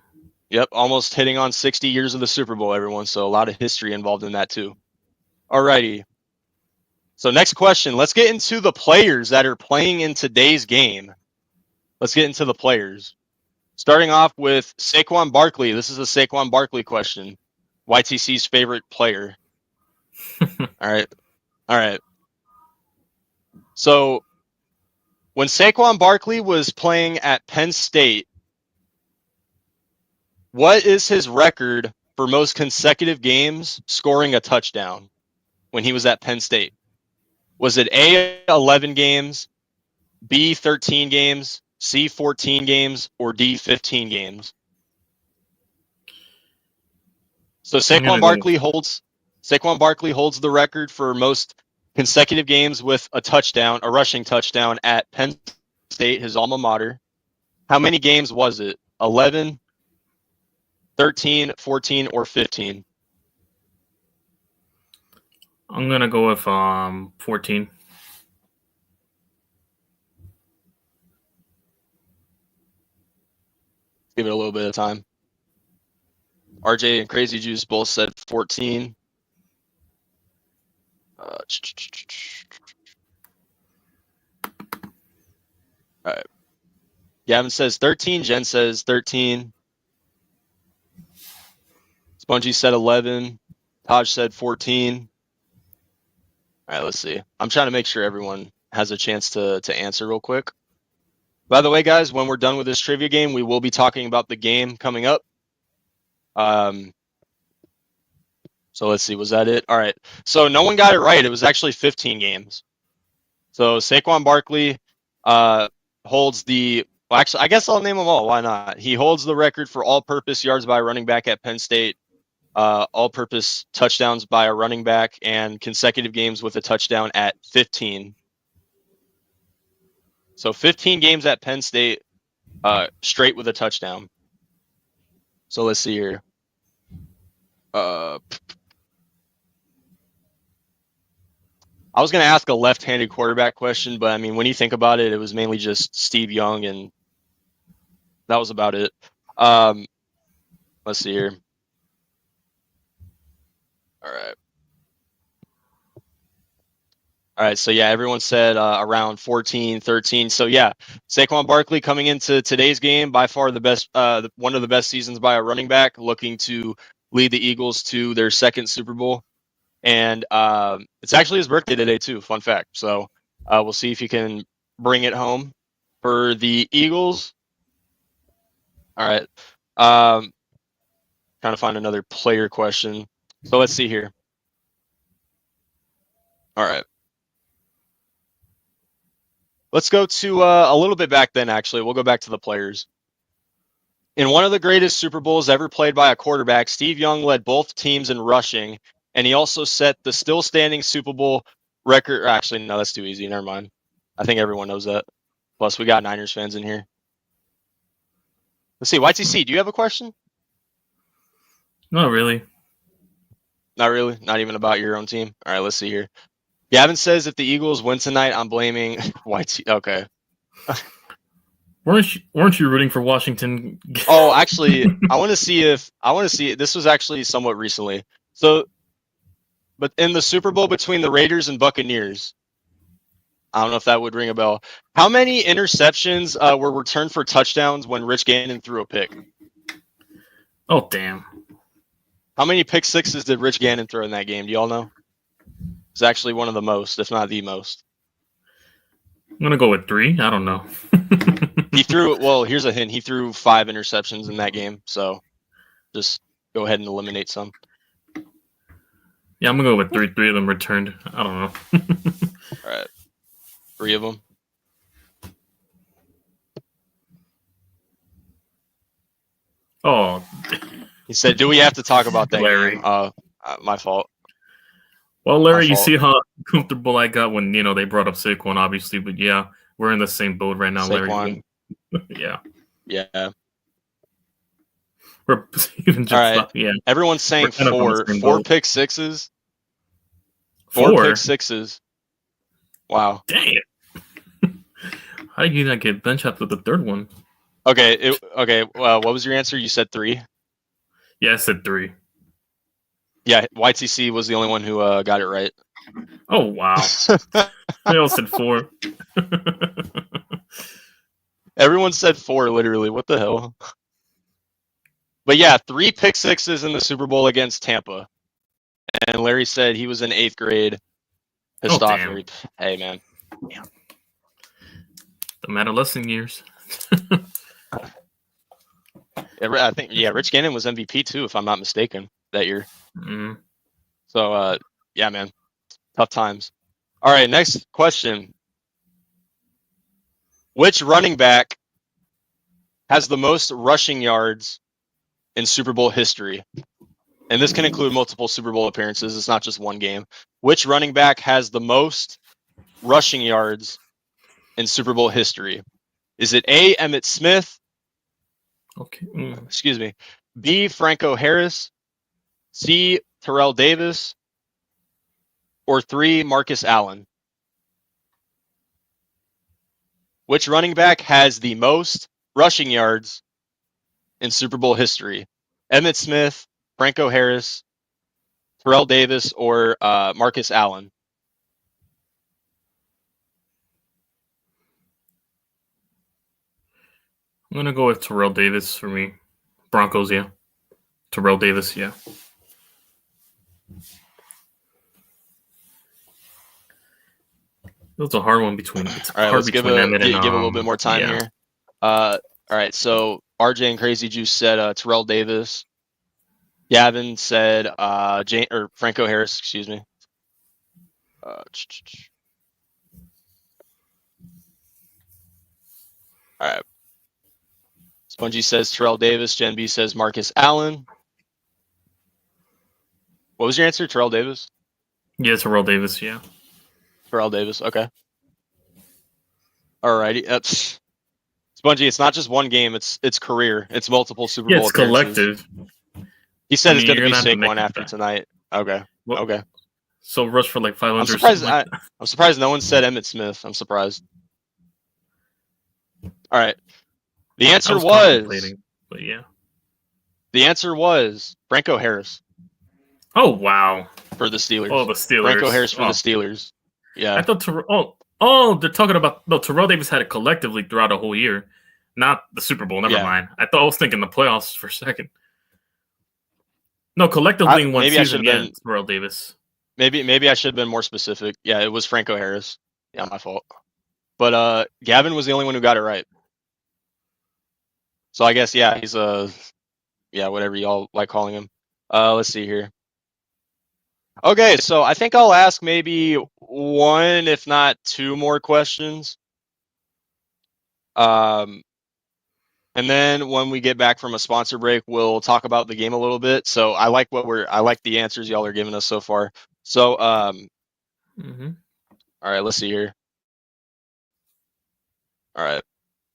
[SPEAKER 1] yep, almost hitting on 60 years of the Super Bowl, everyone. So a lot of history involved in that too. Alrighty. So next question. Let's get into the players that are playing in today's game. Let's get into the players. Starting off with Saquon Barkley. This is a Saquon Barkley question. YTC's favorite player. All right. So when Saquon Barkley was playing at Penn State, what is his record for most consecutive games scoring a touchdown when he was at Penn State? Was it A, 11 games, B, 13 games, C, 14 games, or D, 15 games? So Saquon Barkley holds the record for most consecutive games with a rushing touchdown at Penn State, his alma mater. How many games was it? 11, 13, 14, or 15?
[SPEAKER 4] I'm gonna go with 14.
[SPEAKER 1] Give it a little bit of time. RJ and Crazy Juice both said 14. All right. Gavin says 13. Jen says 13. Spongy said 11. Taj said 14. All right, let's see. I'm trying to make sure everyone has a chance to answer real quick. By the way, guys, when we're done with this trivia game, we will be talking about the game coming up. So let's see. Was that it? All right. So no one got it right. It was actually 15 games. So Saquon Barkley holds the. Well, actually, I guess I'll name them all. Why not? He holds the record for all-purpose yards by a running back at Penn State, all-purpose touchdowns by a running back, and consecutive games with a touchdown at 15. So 15 games at Penn State, straight with a touchdown. So let's see here. I was going to ask a left-handed quarterback question, but I mean, when you think about it, it was mainly just Steve Young, and that was about it. Let's see here. All right. So yeah, everyone said around 14, 13. So yeah, Saquon Barkley coming into today's game, by far the best, one of the best seasons by a running back, looking to lead the Eagles to their second Super Bowl. And it's actually his birthday today too. Fun fact. So we'll see if he can bring it home for the Eagles. All right. Trying to find another player question. So let's see here. All right. Let's go to a little bit back then, actually. We'll go back to the players. In one of the greatest Super Bowls ever played by a quarterback, Steve Young led both teams in rushing, and he also set the still standing Super Bowl record. Actually, no, that's too easy. Never mind. I think everyone knows that. Plus, we got Niners fans in here. Let's see. YTC, do you have a question?
[SPEAKER 4] Not really.
[SPEAKER 1] Not really? Not even about your own team? All right, let's see here. Gavin says if the Eagles win tonight, I'm blaming YT. Okay.
[SPEAKER 4] Weren't you rooting for Washington?
[SPEAKER 1] Oh, actually, I want to see. This was actually somewhat recently. So, but in the Super Bowl between the Raiders and Buccaneers, I don't know if that would ring a bell. How many interceptions were returned for touchdowns when Rich Gannon threw a pick?
[SPEAKER 4] Oh, damn.
[SPEAKER 1] How many pick sixes did Rich Gannon throw in that game? Do y'all know? It's actually one of the most, if not the most.
[SPEAKER 4] I'm going to go with 3. I don't know.
[SPEAKER 1] He threw, well, here's a hint. He threw 5 interceptions in that game. So just go ahead and eliminate some.
[SPEAKER 4] Yeah, I'm going to go with 3. 3 of them returned. I don't know.
[SPEAKER 1] All right. 3 of them.
[SPEAKER 4] Oh.
[SPEAKER 1] He said, "Do we have to talk about that
[SPEAKER 4] Larry.
[SPEAKER 1] game?" My fault.
[SPEAKER 4] Well, Larry, you see how comfortable I got when they brought up Saquon, obviously, but yeah, we're in the same boat right now,
[SPEAKER 1] Saquon.
[SPEAKER 4] Larry. Yeah.
[SPEAKER 1] Yeah.
[SPEAKER 4] We're even just
[SPEAKER 1] all right.
[SPEAKER 4] Yeah.
[SPEAKER 1] Everyone's saying
[SPEAKER 4] Kind of
[SPEAKER 1] 4 pick sixes.
[SPEAKER 4] 4
[SPEAKER 1] pick sixes. Wow.
[SPEAKER 4] Dang it. How did you not get bench after the third one?
[SPEAKER 1] Okay. Well, what was your answer? You said 3.
[SPEAKER 4] Yeah, I said 3.
[SPEAKER 1] Yeah, YTC was the only one who got it right.
[SPEAKER 4] Oh wow! I all said 4.
[SPEAKER 1] Everyone said 4. Literally, what the hell? But yeah, 3 pick sixes in the Super Bowl against Tampa, and Larry said he was in 8th grade. Pissed off.
[SPEAKER 4] Damn.
[SPEAKER 1] Hey man.
[SPEAKER 4] Yeah. The adolescent years.
[SPEAKER 1] I think Rich Gannon was MVP too, if I'm not mistaken, that year.
[SPEAKER 4] Mm.
[SPEAKER 1] So yeah, man, tough times. All right, next question. Which running back has the most rushing yards in Super Bowl history? And this can include multiple Super Bowl appearances. It's not just one game. Which running back has the most rushing yards in Super Bowl history? Is it A, Emmitt Smith?
[SPEAKER 4] Okay.
[SPEAKER 1] Excuse me. B, Franco Harris? C, Terrell Davis? Or 3, Marcus Allen? Which running back has the most rushing yards in Super Bowl history? Emmitt Smith, Franco Harris, Terrell Davis, or Marcus Allen?
[SPEAKER 4] I'm going to go with Terrell Davis for me. Broncos, yeah. Terrell Davis, yeah. It was a hard one between. It's
[SPEAKER 1] all right,
[SPEAKER 4] hard
[SPEAKER 1] let's give a little bit more time
[SPEAKER 4] yeah.
[SPEAKER 1] here. All right, so RJ and Crazy Juice said Terrell Davis. Gavin said Franco Harris. Excuse me. All right. Spongy says Terrell Davis. Gen B says Marcus Allen. What was your answer? Terrell Davis?
[SPEAKER 4] Yeah, Terrell Davis, yeah.
[SPEAKER 1] Terrell Davis, okay. Alrighty. That's Spongy, it's not just one game, it's career. It's multiple Super Bowl appearances.
[SPEAKER 4] Collective.
[SPEAKER 1] He said it's gonna be Saquon after tonight. Okay.
[SPEAKER 4] Well,
[SPEAKER 1] okay.
[SPEAKER 4] So rush for like 500.
[SPEAKER 1] I'm surprised no one said Emmitt Smith. I'm surprised. All right. The answer was
[SPEAKER 4] but yeah.
[SPEAKER 1] The answer was Franco Harris.
[SPEAKER 4] Oh wow.
[SPEAKER 1] For the Steelers.
[SPEAKER 4] Oh, the Steelers.
[SPEAKER 1] Franco Harris for the Steelers. Yeah.
[SPEAKER 4] I thought they're talking about Terrell Davis had it collectively throughout a whole year, not the Super Bowl. Never mind. I was thinking the playoffs for a second. No, collectively in one season. Yeah, Terrell Davis.
[SPEAKER 1] Maybe I should have been more specific. Yeah, it was Franco Harris. Yeah, my fault. But Gavin was the only one who got it right. So I guess he's whatever y'all like calling him. Let's see here. Okay, so I think I'll ask maybe 1, if not 2 more questions. And then when we get back from a sponsor break, we'll talk about the game a little bit. So I like the answers y'all are giving us so far. So all right, let's see here. All right.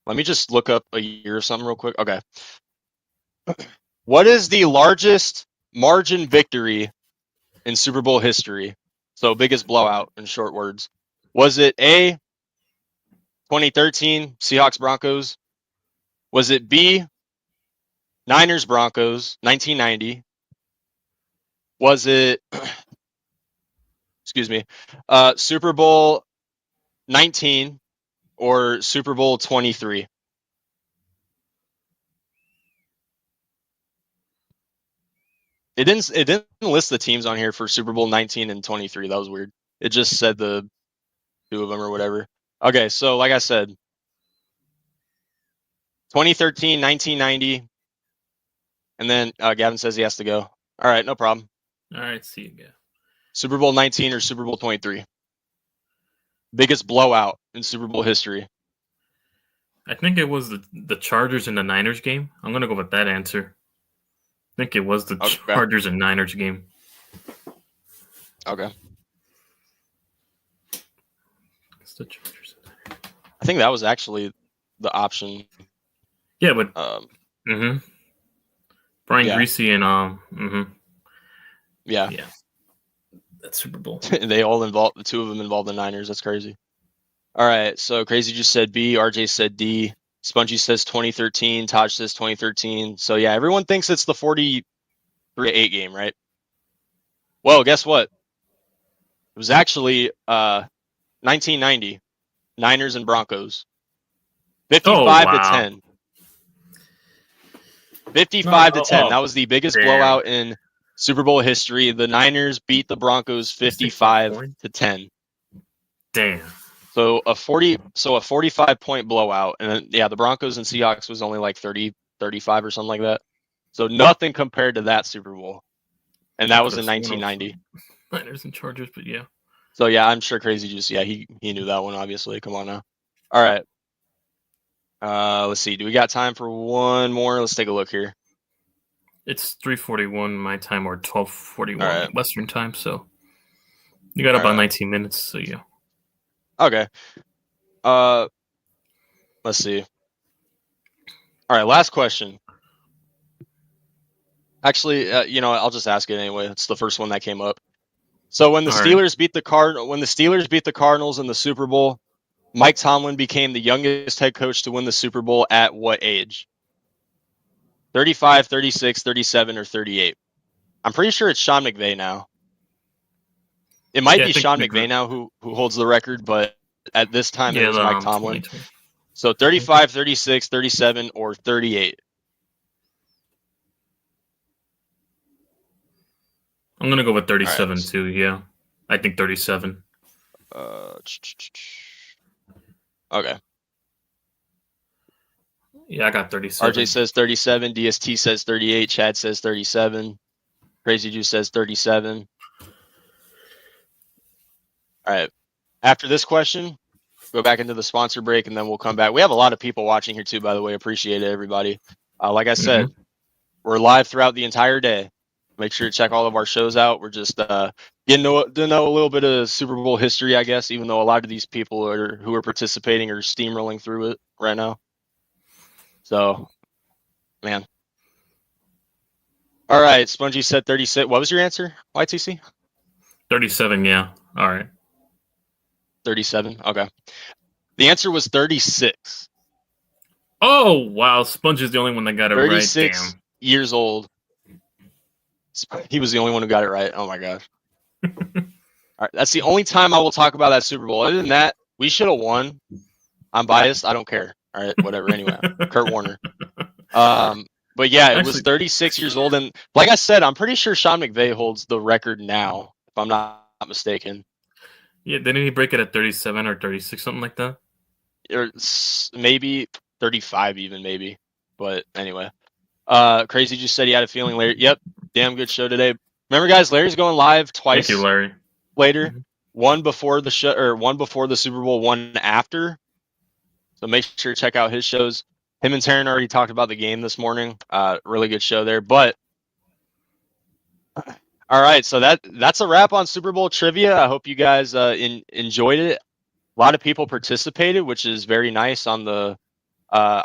[SPEAKER 1] Let me just look up a year or something real quick. Okay. What is the largest margin victory in Super Bowl history? So biggest blowout in short words. Was it A, 2013 Seahawks Broncos? Was it B, Niners Broncos 1990? Was it Super Bowl 19 or Super Bowl 23? It didn't list the teams on here for Super Bowl 19 and 23. That was weird. It just said the 2 of them or whatever. Okay, so like I said, 2013, 1990, and then Gavin says he has to go. All right, no problem.
[SPEAKER 4] All right, see you again.
[SPEAKER 1] Super Bowl 19 or Super Bowl 23? Biggest blowout in Super Bowl history.
[SPEAKER 4] I think it was the Chargers and the Niners game. I'm going to go with that answer. think it was the Chargers and Niners game.
[SPEAKER 1] Okay.
[SPEAKER 4] It's the Chargers and Niners.
[SPEAKER 1] I think that was actually the option.
[SPEAKER 4] Yeah, but Brian Greasy and
[SPEAKER 1] yeah,
[SPEAKER 4] that Super Bowl.
[SPEAKER 1] They all involved. The two of them involved the Niners. That's crazy. All right, so Crazy just said B. RJ said D. Spongy says 2013. Taj says 2013. So yeah, everyone thinks it's the 43-8 game, right? Well, guess what? It was actually 1990, Niners and Broncos. 55-10. 55-10. That was the biggest blowout in Super Bowl history. The Niners beat the Broncos 55-10.
[SPEAKER 4] Damn.
[SPEAKER 1] So a 45-point blowout, and then, yeah, the Broncos and Seahawks was only like 30, 35 or something like that. So nothing compared to that Super Bowl, and that was in 1990.
[SPEAKER 4] Niners and Chargers, but yeah.
[SPEAKER 1] So yeah, I'm sure Crazy he knew that one. Obviously, come on now. All right. Let's see. Do we got time for one more? Let's take a look here.
[SPEAKER 4] It's 3:41 my time or 12:41 Western time, so you got about 19 minutes. So yeah.
[SPEAKER 1] Okay. Let's see. All right, last question. Actually, I'll just ask it anyway. It's the first one that came up. So when the Steelers beat the Cardinals in the Super Bowl, Mike Tomlin became the youngest head coach to win the Super Bowl at what age? 35, 36, 37, or 38? I'm pretty sure it's Sean McVay now. It might be Sean McVay now who holds the record, but at this time it was Mike Tomlin. So 35, 36, 37, or 38?
[SPEAKER 4] I'm going to go with 37 too, yeah. I think 37.
[SPEAKER 1] Okay.
[SPEAKER 4] Yeah, I got 37.
[SPEAKER 1] RJ says 37. DST says 38. Chad says 37. Crazy Juice says 37. All right. After this question, go back into the sponsor break, and then we'll come back. We have a lot of people watching here too, by the way. Appreciate it, everybody. Like I said, we're live throughout the entire day. Make sure to check all of our shows out. We're just getting to know a little bit of Super Bowl history, I guess, even though a lot of these people who are participating are steamrolling through it right now. So, man. All right, Spongy said 36. What was your answer, YTC?
[SPEAKER 4] 37, yeah. All right.
[SPEAKER 1] 37, okay. The answer was 36.
[SPEAKER 4] Oh, wow. Sponge is the only one that got it
[SPEAKER 1] 36
[SPEAKER 4] right. 36
[SPEAKER 1] years old. He was the only one who got it right. Oh, my gosh. All right, that's the only time I will talk about that Super Bowl. Other than that, we should have won. I'm biased. I don't care. All right, whatever. Anyway, Kurt Warner. But yeah, it was 36 years old, and like I said, I'm pretty sure Sean McVay holds the record now, if I'm not mistaken.
[SPEAKER 4] Yeah, didn't he break it at 37 or 36, something like that?
[SPEAKER 1] Or maybe 35, even maybe. But anyway, Crazy just said he had a feeling. Larry, yep, damn good show today. Remember, guys, Larry's going live twice.
[SPEAKER 4] Thank you, Larry.
[SPEAKER 1] Later, one before the show, or one before the Super Bowl, one after. So make sure to check out his shows. Him and Taryn already talked about the game this morning. Really good show there. But all right, so that's a wrap on Super Bowl trivia. I hope you guys enjoyed it. A lot of people participated, which is very nice on the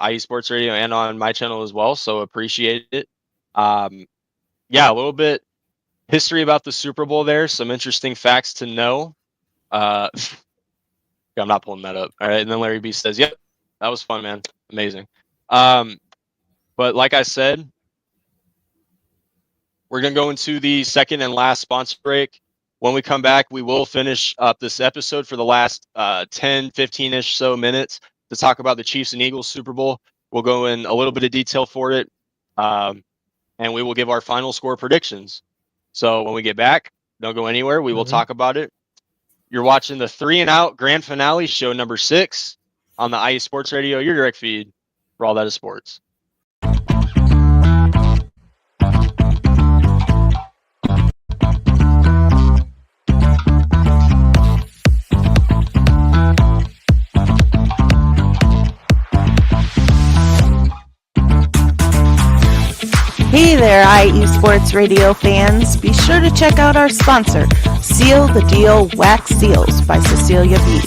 [SPEAKER 1] IE Sports Radio and on my channel as well. So appreciate it. Yeah, a little bit history about the Super Bowl there. Some interesting facts to know. I'm not pulling that up. All right, and then Larry B says, "Yep, that was fun, man. Amazing." But like I said, we're going to go into the second and last sponsor break. When we come back, we will finish up this episode for the last 10, 15-ish so minutes to talk about the Chiefs and Eagles Super Bowl. We'll go in a little bit of detail for it, and we will give our final score predictions. So when we get back, don't go anywhere. We will talk about it. You're watching the 3 and Out Grand Finale, show number 6 on the IE Sports Radio, your direct feed for all that is sports.
[SPEAKER 5] Hey Hey there, IE Sports Radio fans. Be sure to check out our sponsor, Seal the Deal Wax Seals by Cecilia B.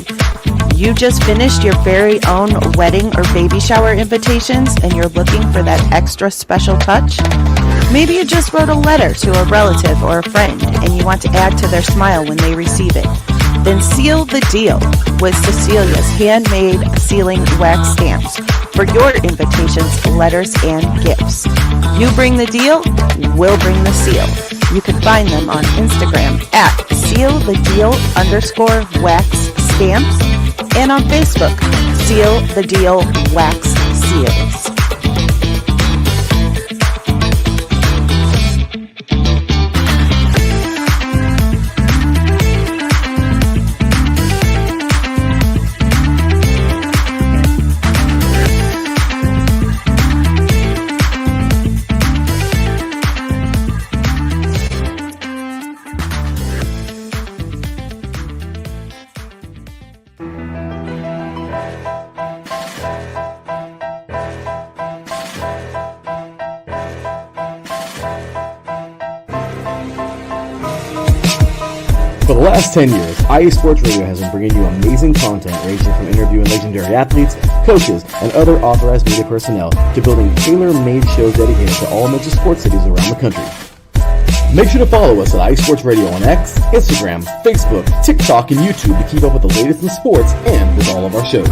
[SPEAKER 5] You just finished your very own wedding or baby shower invitations and you're looking for that extra special touch? Maybe you just wrote a letter to a relative or a friend and you want to add to their smile when they receive it. Then seal the deal with Cecilia's handmade sealing wax stamps for your invitations, letters, and gifts. You bring the deal, we'll bring the seal. You can find them on Instagram at sealthedeal_wax stamps and on Facebook, Seal the Deal Wax Seals.
[SPEAKER 3] For the last 10 years, IE Sports Radio has been bringing you amazing content ranging from interviewing legendary athletes, coaches, and other authorized media personnel to building tailor-made shows dedicated to all major sports cities around the country. Make sure to follow us at IE Sports Radio on X, Instagram, Facebook, TikTok, and YouTube to keep up with the latest in sports and with all of our shows.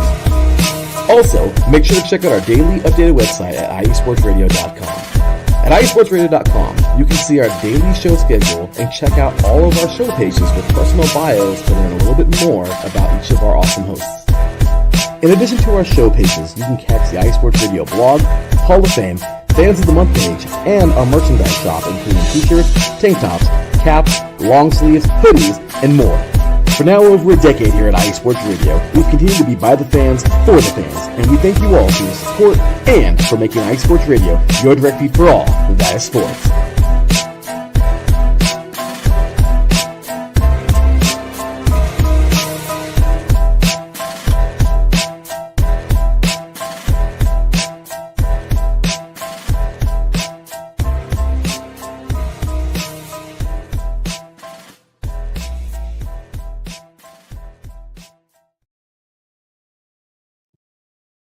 [SPEAKER 3] Also, make sure to check out our daily updated website at iesportsradio.com. At iesportsradio.com, you can see our daily show schedule and check out all of our show pages with personal bios to learn a little bit more about each of our awesome hosts. In addition to our show pages, you can catch the iSports Radio blog, Hall of Fame, Fans of the Month page, and our merchandise shop including t-shirts, tank tops, caps, long sleeves, hoodies, and more. For now over a decade here at IE Sports Radio, we've continued to be by the fans, for the fans, and we thank you all for your support and for making IE Sports Radio your direct feed for all that is sports.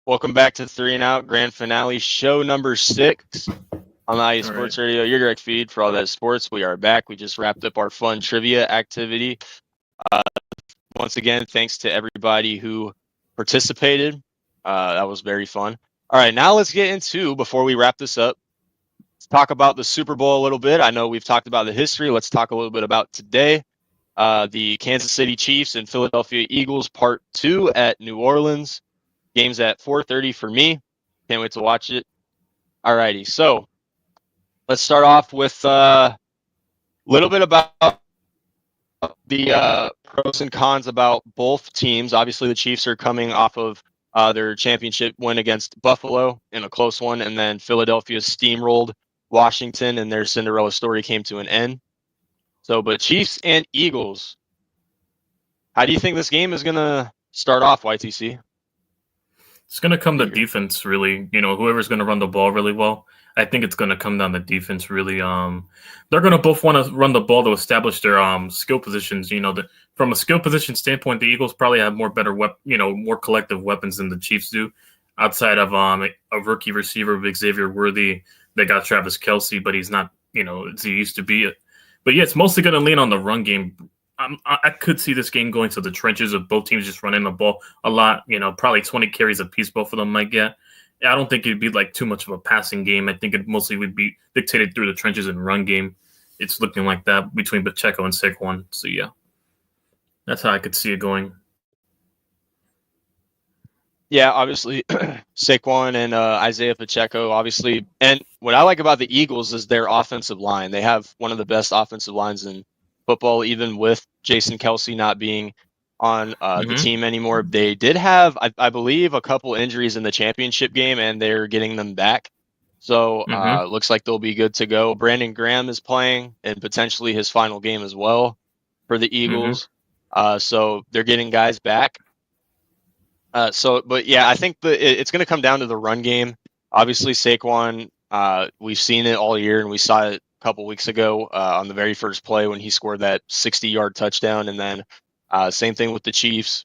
[SPEAKER 1] Welcome back to 3 and Out Grand Finale, show number 6 on the IE Sports Radio, your direct feed for all that sports. We are back. We just wrapped up our fun trivia activity. Once again, thanks to everybody who participated. That was very fun. All right, now let's get into, before we wrap this up, let's talk about the Super Bowl a little bit. I know we've talked about the history. Let's talk a little bit about today. The Kansas City Chiefs and Philadelphia Eagles, Part 2 at New Orleans. Game's at 4:30 for me. Can't wait to watch it. Alrighty, so let's start off with a little bit about the pros and cons about both teams. Obviously, the Chiefs are coming off of their championship win against Buffalo in a close one, and then Philadelphia steamrolled Washington, and their Cinderella story came to an end. So, but Chiefs and Eagles, how do you think this game is going to start off, YTC?
[SPEAKER 4] It's going to come to defense, really. You know, whoever's going to run the ball really well. I think it's going to come down to defense, really. They're going to both want to run the ball to establish their skill positions. You know, from a skill position standpoint, the Eagles probably have more collective weapons than the Chiefs do. Outside of a rookie receiver, Xavier Worthy, they got Travis Kelce, but he's not, as he used to be. But yeah, it's mostly going to lean on the run game. I could see this game going to the trenches of both teams just running the ball a lot. Probably 20 carries apiece both of them might get. I don't think it'd be like too much of a passing game. I think it mostly would be dictated through the trenches and run game. It's looking like that between Pacheco and Saquon. So yeah, that's how I could see it going.
[SPEAKER 1] Yeah, obviously Saquon and Isaiah Pacheco, obviously. And what I like about the Eagles is their offensive line. They have one of the best offensive lines in football, even with Jason Kelce not being on the team anymore. They did have, I believe, a couple injuries in the championship game, and they're getting them back. So looks like they'll be good to go. Brandon Graham is playing, and potentially his final game as well for the Eagles. So they're getting guys back. But yeah, I think it's going to come down to the run game. Obviously, Saquon We've seen it all year, and we saw it a couple weeks ago on the very first play when he scored that 60-yard touchdown. And then same thing with the Chiefs.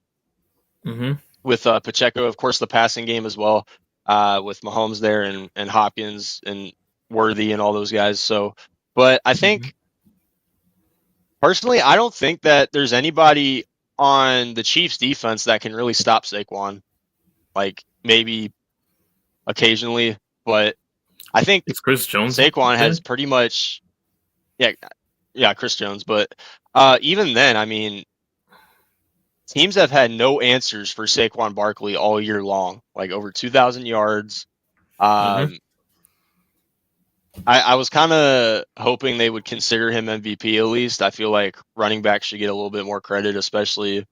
[SPEAKER 1] With Pacheco, of course, the passing game as well, with Mahomes there and Hopkins and Worthy and all those guys. So, but I think personally, I don't think that there's anybody on the Chiefs defense that can really stop Saquon. Like maybe occasionally, but I think
[SPEAKER 4] it's Chris Jones.
[SPEAKER 1] Saquon has pretty much, yeah, Chris Jones. But even then, I mean, teams have had no answers for Saquon Barkley all year long, like over 2,000 yards. I was kind of hoping they would consider him MVP at least. I feel like running back should get a little bit more credit, especially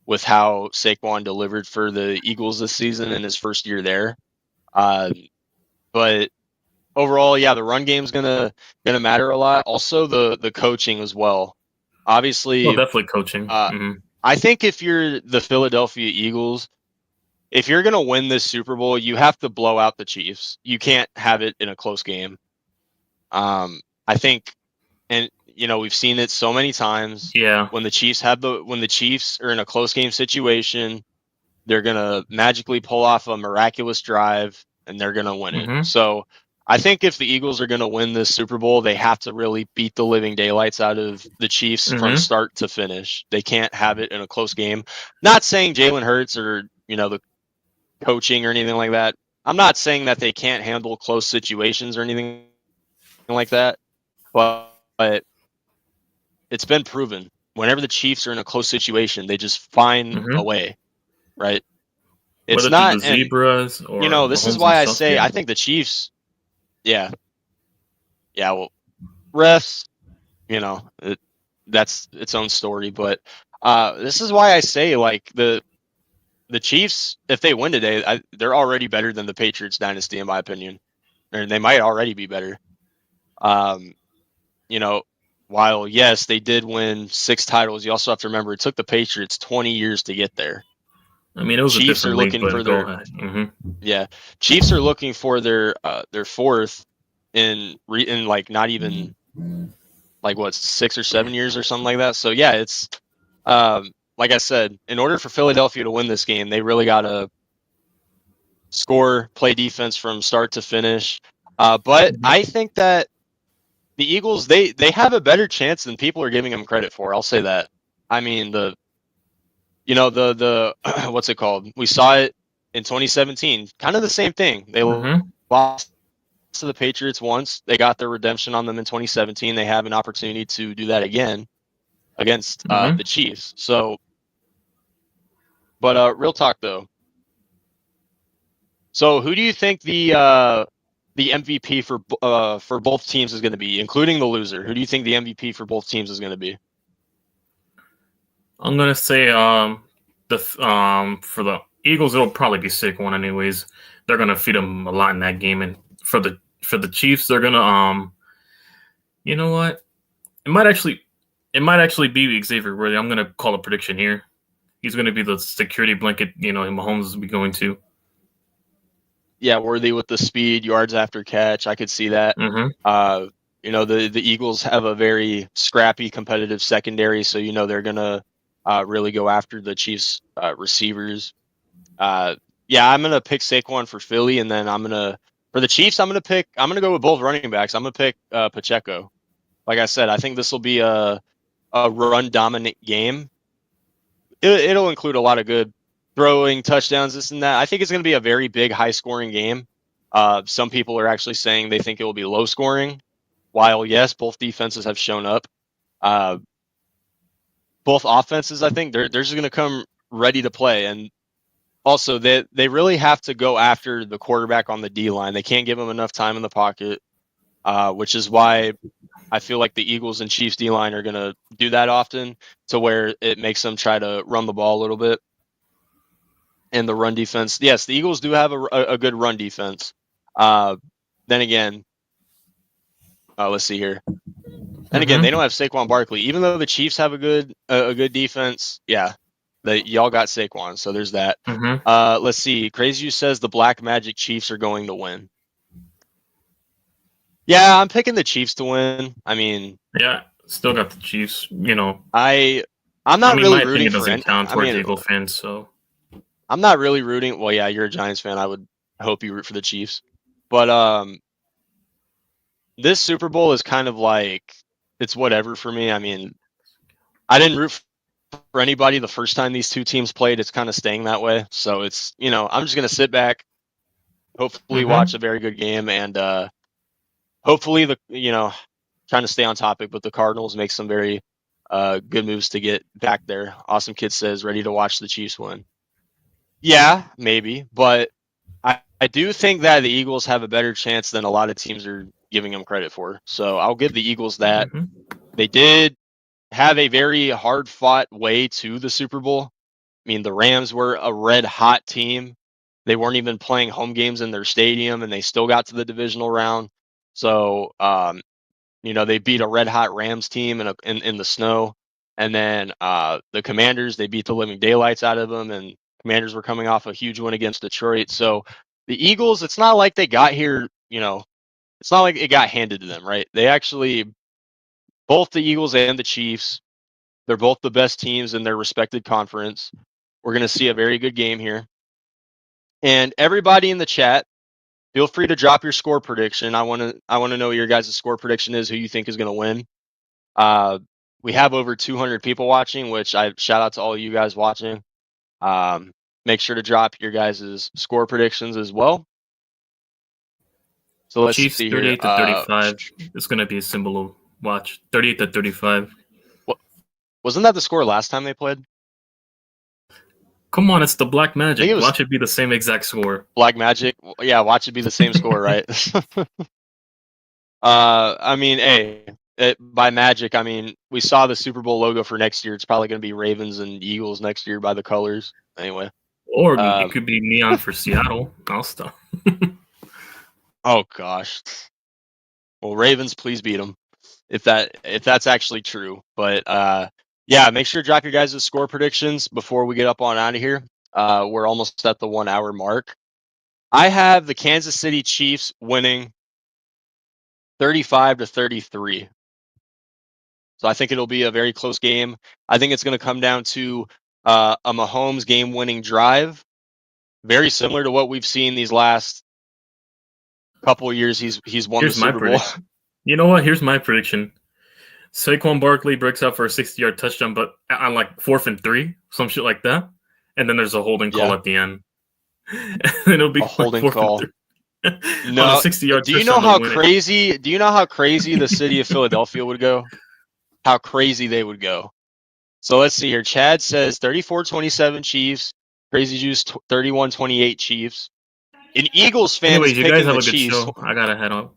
[SPEAKER 1] with how Saquon delivered for the Eagles this season in his first year there. But overall, yeah, the run game's gonna matter a lot. Also, the coaching as well. Obviously,
[SPEAKER 4] definitely coaching.
[SPEAKER 1] I think if you're the Philadelphia Eagles, if you're gonna win this Super Bowl, you have to blow out the Chiefs. You can't have it in a close game. I think, and we've seen it so many times.
[SPEAKER 4] Yeah.
[SPEAKER 1] When the Chiefs are in a close game situation, they're gonna magically pull off a miraculous drive and they're gonna win it. So I think if the Eagles are gonna win this Super Bowl, they have to really beat the living daylights out of the Chiefs from start to finish. They can't have it in a close game. Not saying Jalen Hurts or the coaching or anything like that. I'm not saying that they can't handle close situations or anything like that, but it's been proven whenever the Chiefs are in a close situation, they just find a way, right? It's
[SPEAKER 4] whether
[SPEAKER 1] not
[SPEAKER 4] the zebras or
[SPEAKER 1] this is why I say I think the Chiefs, well, refs, that's its own story, but this is why I say like the Chiefs, if they win today, they're already better than the Patriots dynasty in my opinion, or they might already be better. While yes, they did win 6 titles, you also have to remember it took the Patriots 20 years to get there.
[SPEAKER 4] I mean, it was
[SPEAKER 1] Chiefs are looking for their Chiefs are looking for their fourth in like not even like 6 or 7 years or something like that. So yeah, it's like I said, in order for Philadelphia to win this game, they really got to score, play defense from start to finish. But I think that the Eagles, they have a better chance than people are giving them credit for. I'll say that. I mean, the what's it called? We saw it in 2017. Kind of the same thing. They lost to the Patriots once. They got their redemption on them in 2017. They have an opportunity to do that again against the Chiefs. So, but real talk though. So, who do you think the MVP for both teams is going to be, including the loser? Who do you think the MVP for both teams is going to be?
[SPEAKER 4] I'm going to say for the Eagles, it'll probably be Saquon anyways. They're going to feed him a lot in that game, and for the Chiefs, they're going to you know what? It might actually be Xavier Worthy. I'm going to call a prediction here. He's going to be the security blanket, Mahomes will be going to.
[SPEAKER 1] Yeah, Worthy with the speed, yards after catch. I could see that. The Eagles have a very scrappy, competitive secondary, so they're gonna really go after the Chiefs receivers. I'm gonna pick Saquon for Philly, and then for the Chiefs, I'm gonna go with both running backs. I'm gonna pick Pacheco. Like I said, I think this will be a run dominant game. It'll include a lot of good throwing, touchdowns, this and that. I think it's going to be a very big, high-scoring game. Some people are actually saying they think it will be low-scoring, while, yes, both defenses have shown up. Both offenses, I think, they're just going to come ready to play. And also, they really have to go after the quarterback on the D-line. They can't give him enough time in the pocket, which is why I feel like the Eagles and Chiefs D-line are going to do that often, to where it makes them try to run the ball a little bit. And the run defense, yes, the Eagles do have a good run defense. Then again, let's see here. And again, they don't have Saquon Barkley, even though the Chiefs have a good defense. Yeah, y'all got Saquon, so there's that. Let's see. Crazy says the Black Magic Chiefs are going to win. Yeah, I'm picking the Chiefs to win. I mean,
[SPEAKER 4] Yeah, still got the Chiefs.
[SPEAKER 1] I'm
[SPEAKER 4] I
[SPEAKER 1] not
[SPEAKER 4] mean,
[SPEAKER 1] really
[SPEAKER 4] my
[SPEAKER 1] rooting
[SPEAKER 4] opinion
[SPEAKER 1] for
[SPEAKER 4] doesn't
[SPEAKER 1] any.
[SPEAKER 4] count
[SPEAKER 1] I
[SPEAKER 4] towards
[SPEAKER 1] mean,
[SPEAKER 4] Eagle fans, so
[SPEAKER 1] I'm not really rooting. Well, yeah, you're a Giants fan. I would hope you root for the Chiefs. But this Super Bowl is kind of like it's whatever for me. I mean, I didn't root for anybody the first time these two teams played. It's kind of staying that way. So it's, I'm just going to sit back, hopefully watch a very good game, and hopefully trying to stay on topic, but the Cardinals make some very good moves to get back there. Awesome Kid says, ready to watch the Chiefs win. Yeah, maybe, but I do think that the Eagles have a better chance than a lot of teams are giving them credit for. So I'll give the Eagles that. They did have a very hard fought way to the Super Bowl. I mean, the Rams were a red hot team. They weren't even playing home games in their stadium, and they still got to the divisional round. So, they beat a red hot Rams team in the snow, and then the Commanders, they beat the living daylights out of them, and Commanders were coming off a huge win against Detroit. So the Eagles, it's not like they got here. It's not like it got handed to them, right? They actually, both the Eagles and the Chiefs, they're both the best teams in their respected conference. We're going to see a very good game here. And everybody in the chat, feel free to drop your score prediction. I want to know what your guys' score prediction is, who you think is going to win. We have over 200 people watching, which I shout out to all of you guys watching. Make sure to drop your guys' score predictions as well. So let's
[SPEAKER 4] Chiefs
[SPEAKER 1] see here.
[SPEAKER 4] 38-35. It's gonna be a symbol of watch. 38-35.
[SPEAKER 1] Wasn't that the score last time they played?
[SPEAKER 4] Come on, it's the Black
[SPEAKER 1] I think
[SPEAKER 4] Magic.
[SPEAKER 1] it was
[SPEAKER 4] Watch it be the same exact score.
[SPEAKER 1] Black Magic. Yeah, watch it be the same score, right? I mean, hey, by magic, I mean we saw the Super Bowl logo for next year. It's probably going to be Ravens and Eagles next year by the colors. Anyway,
[SPEAKER 4] Or it could be neon for Seattle. I'll stop.
[SPEAKER 1] oh gosh. Well, Ravens, please beat them if that's actually true. But yeah, make sure to drop your guys' score predictions before we get up on out of here. We're almost at the 1 hour mark. I have the Kansas City Chiefs winning 35-33. So I think it'll be a very close game. I think it's going to come down to a Mahomes game-winning drive, very similar to what we've seen these last couple of years. He's won the
[SPEAKER 4] Here's my
[SPEAKER 1] Super Bowl.
[SPEAKER 4] prediction. You know what? Here's my prediction. Saquon Barkley breaks out for a 60-yard touchdown, but on like 4th and 3, some shit like that. And then there's a holding call at the end. And it'll be
[SPEAKER 1] A holding
[SPEAKER 4] like
[SPEAKER 1] call.
[SPEAKER 4] On
[SPEAKER 1] No,
[SPEAKER 4] a 60-yard
[SPEAKER 1] do you know
[SPEAKER 4] touchdown
[SPEAKER 1] how
[SPEAKER 4] to win it.
[SPEAKER 1] crazy? Do you know how crazy the city of Philadelphia would go? How crazy they would go. So let's see here. Chad says 34-27 Chiefs. Crazy Juice 31-28 Chiefs. An Eagles fan is
[SPEAKER 4] Anyways, you guys
[SPEAKER 1] picking
[SPEAKER 4] have
[SPEAKER 1] the
[SPEAKER 4] a good
[SPEAKER 1] Chiefs.
[SPEAKER 4] show. I gotta head up.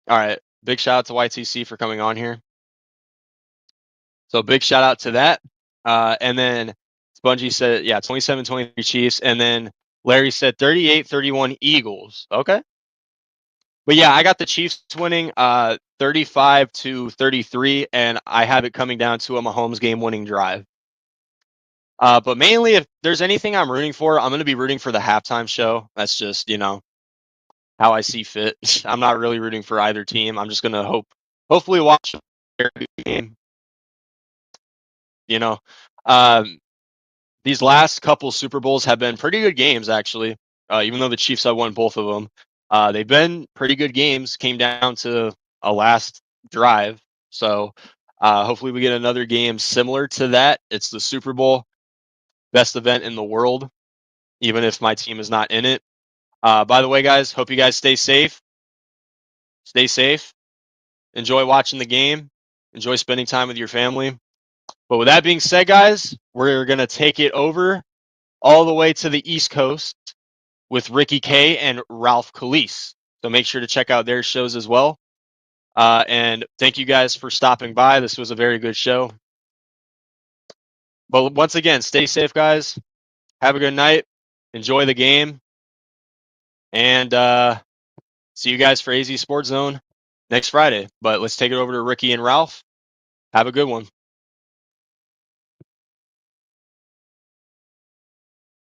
[SPEAKER 1] All right. Big shout out to YTC for coming on here. So big shout out to that. And then Spongy said, yeah, 27-23 Chiefs. And then Larry said 38-31 Eagles. Okay. But yeah, I got the Chiefs winning 35-33, and I have it coming down to a Mahomes game-winning drive. But mainly, if there's anything I'm rooting for, I'm going to be rooting for the halftime show. That's just, how I see fit. I'm not really rooting for either team. I'm just going to hopefully watch a game. Um, these last couple Super Bowls have been pretty good games, actually. Even though the Chiefs have won both of them, they've been pretty good games. Came down to a last drive, so hopefully we get another game similar to that. It's the Super Bowl, best event in the world, even if my team is not in it. By the way, guys, hope you guys stay safe. Stay safe. Enjoy watching the game. Enjoy spending time with your family. But with that being said, guys, we're gonna take it over all the way to the East Coast with Ricky K and Ralph Khalees. So make sure to check out their shows as well. And thank you guys for stopping by. This was a very good show. But once again, stay safe, guys. Have a good night. Enjoy the game. And see you guys for AZ Sports Zone next Friday. But let's take it over to Ricky and Ralph. Have a good one.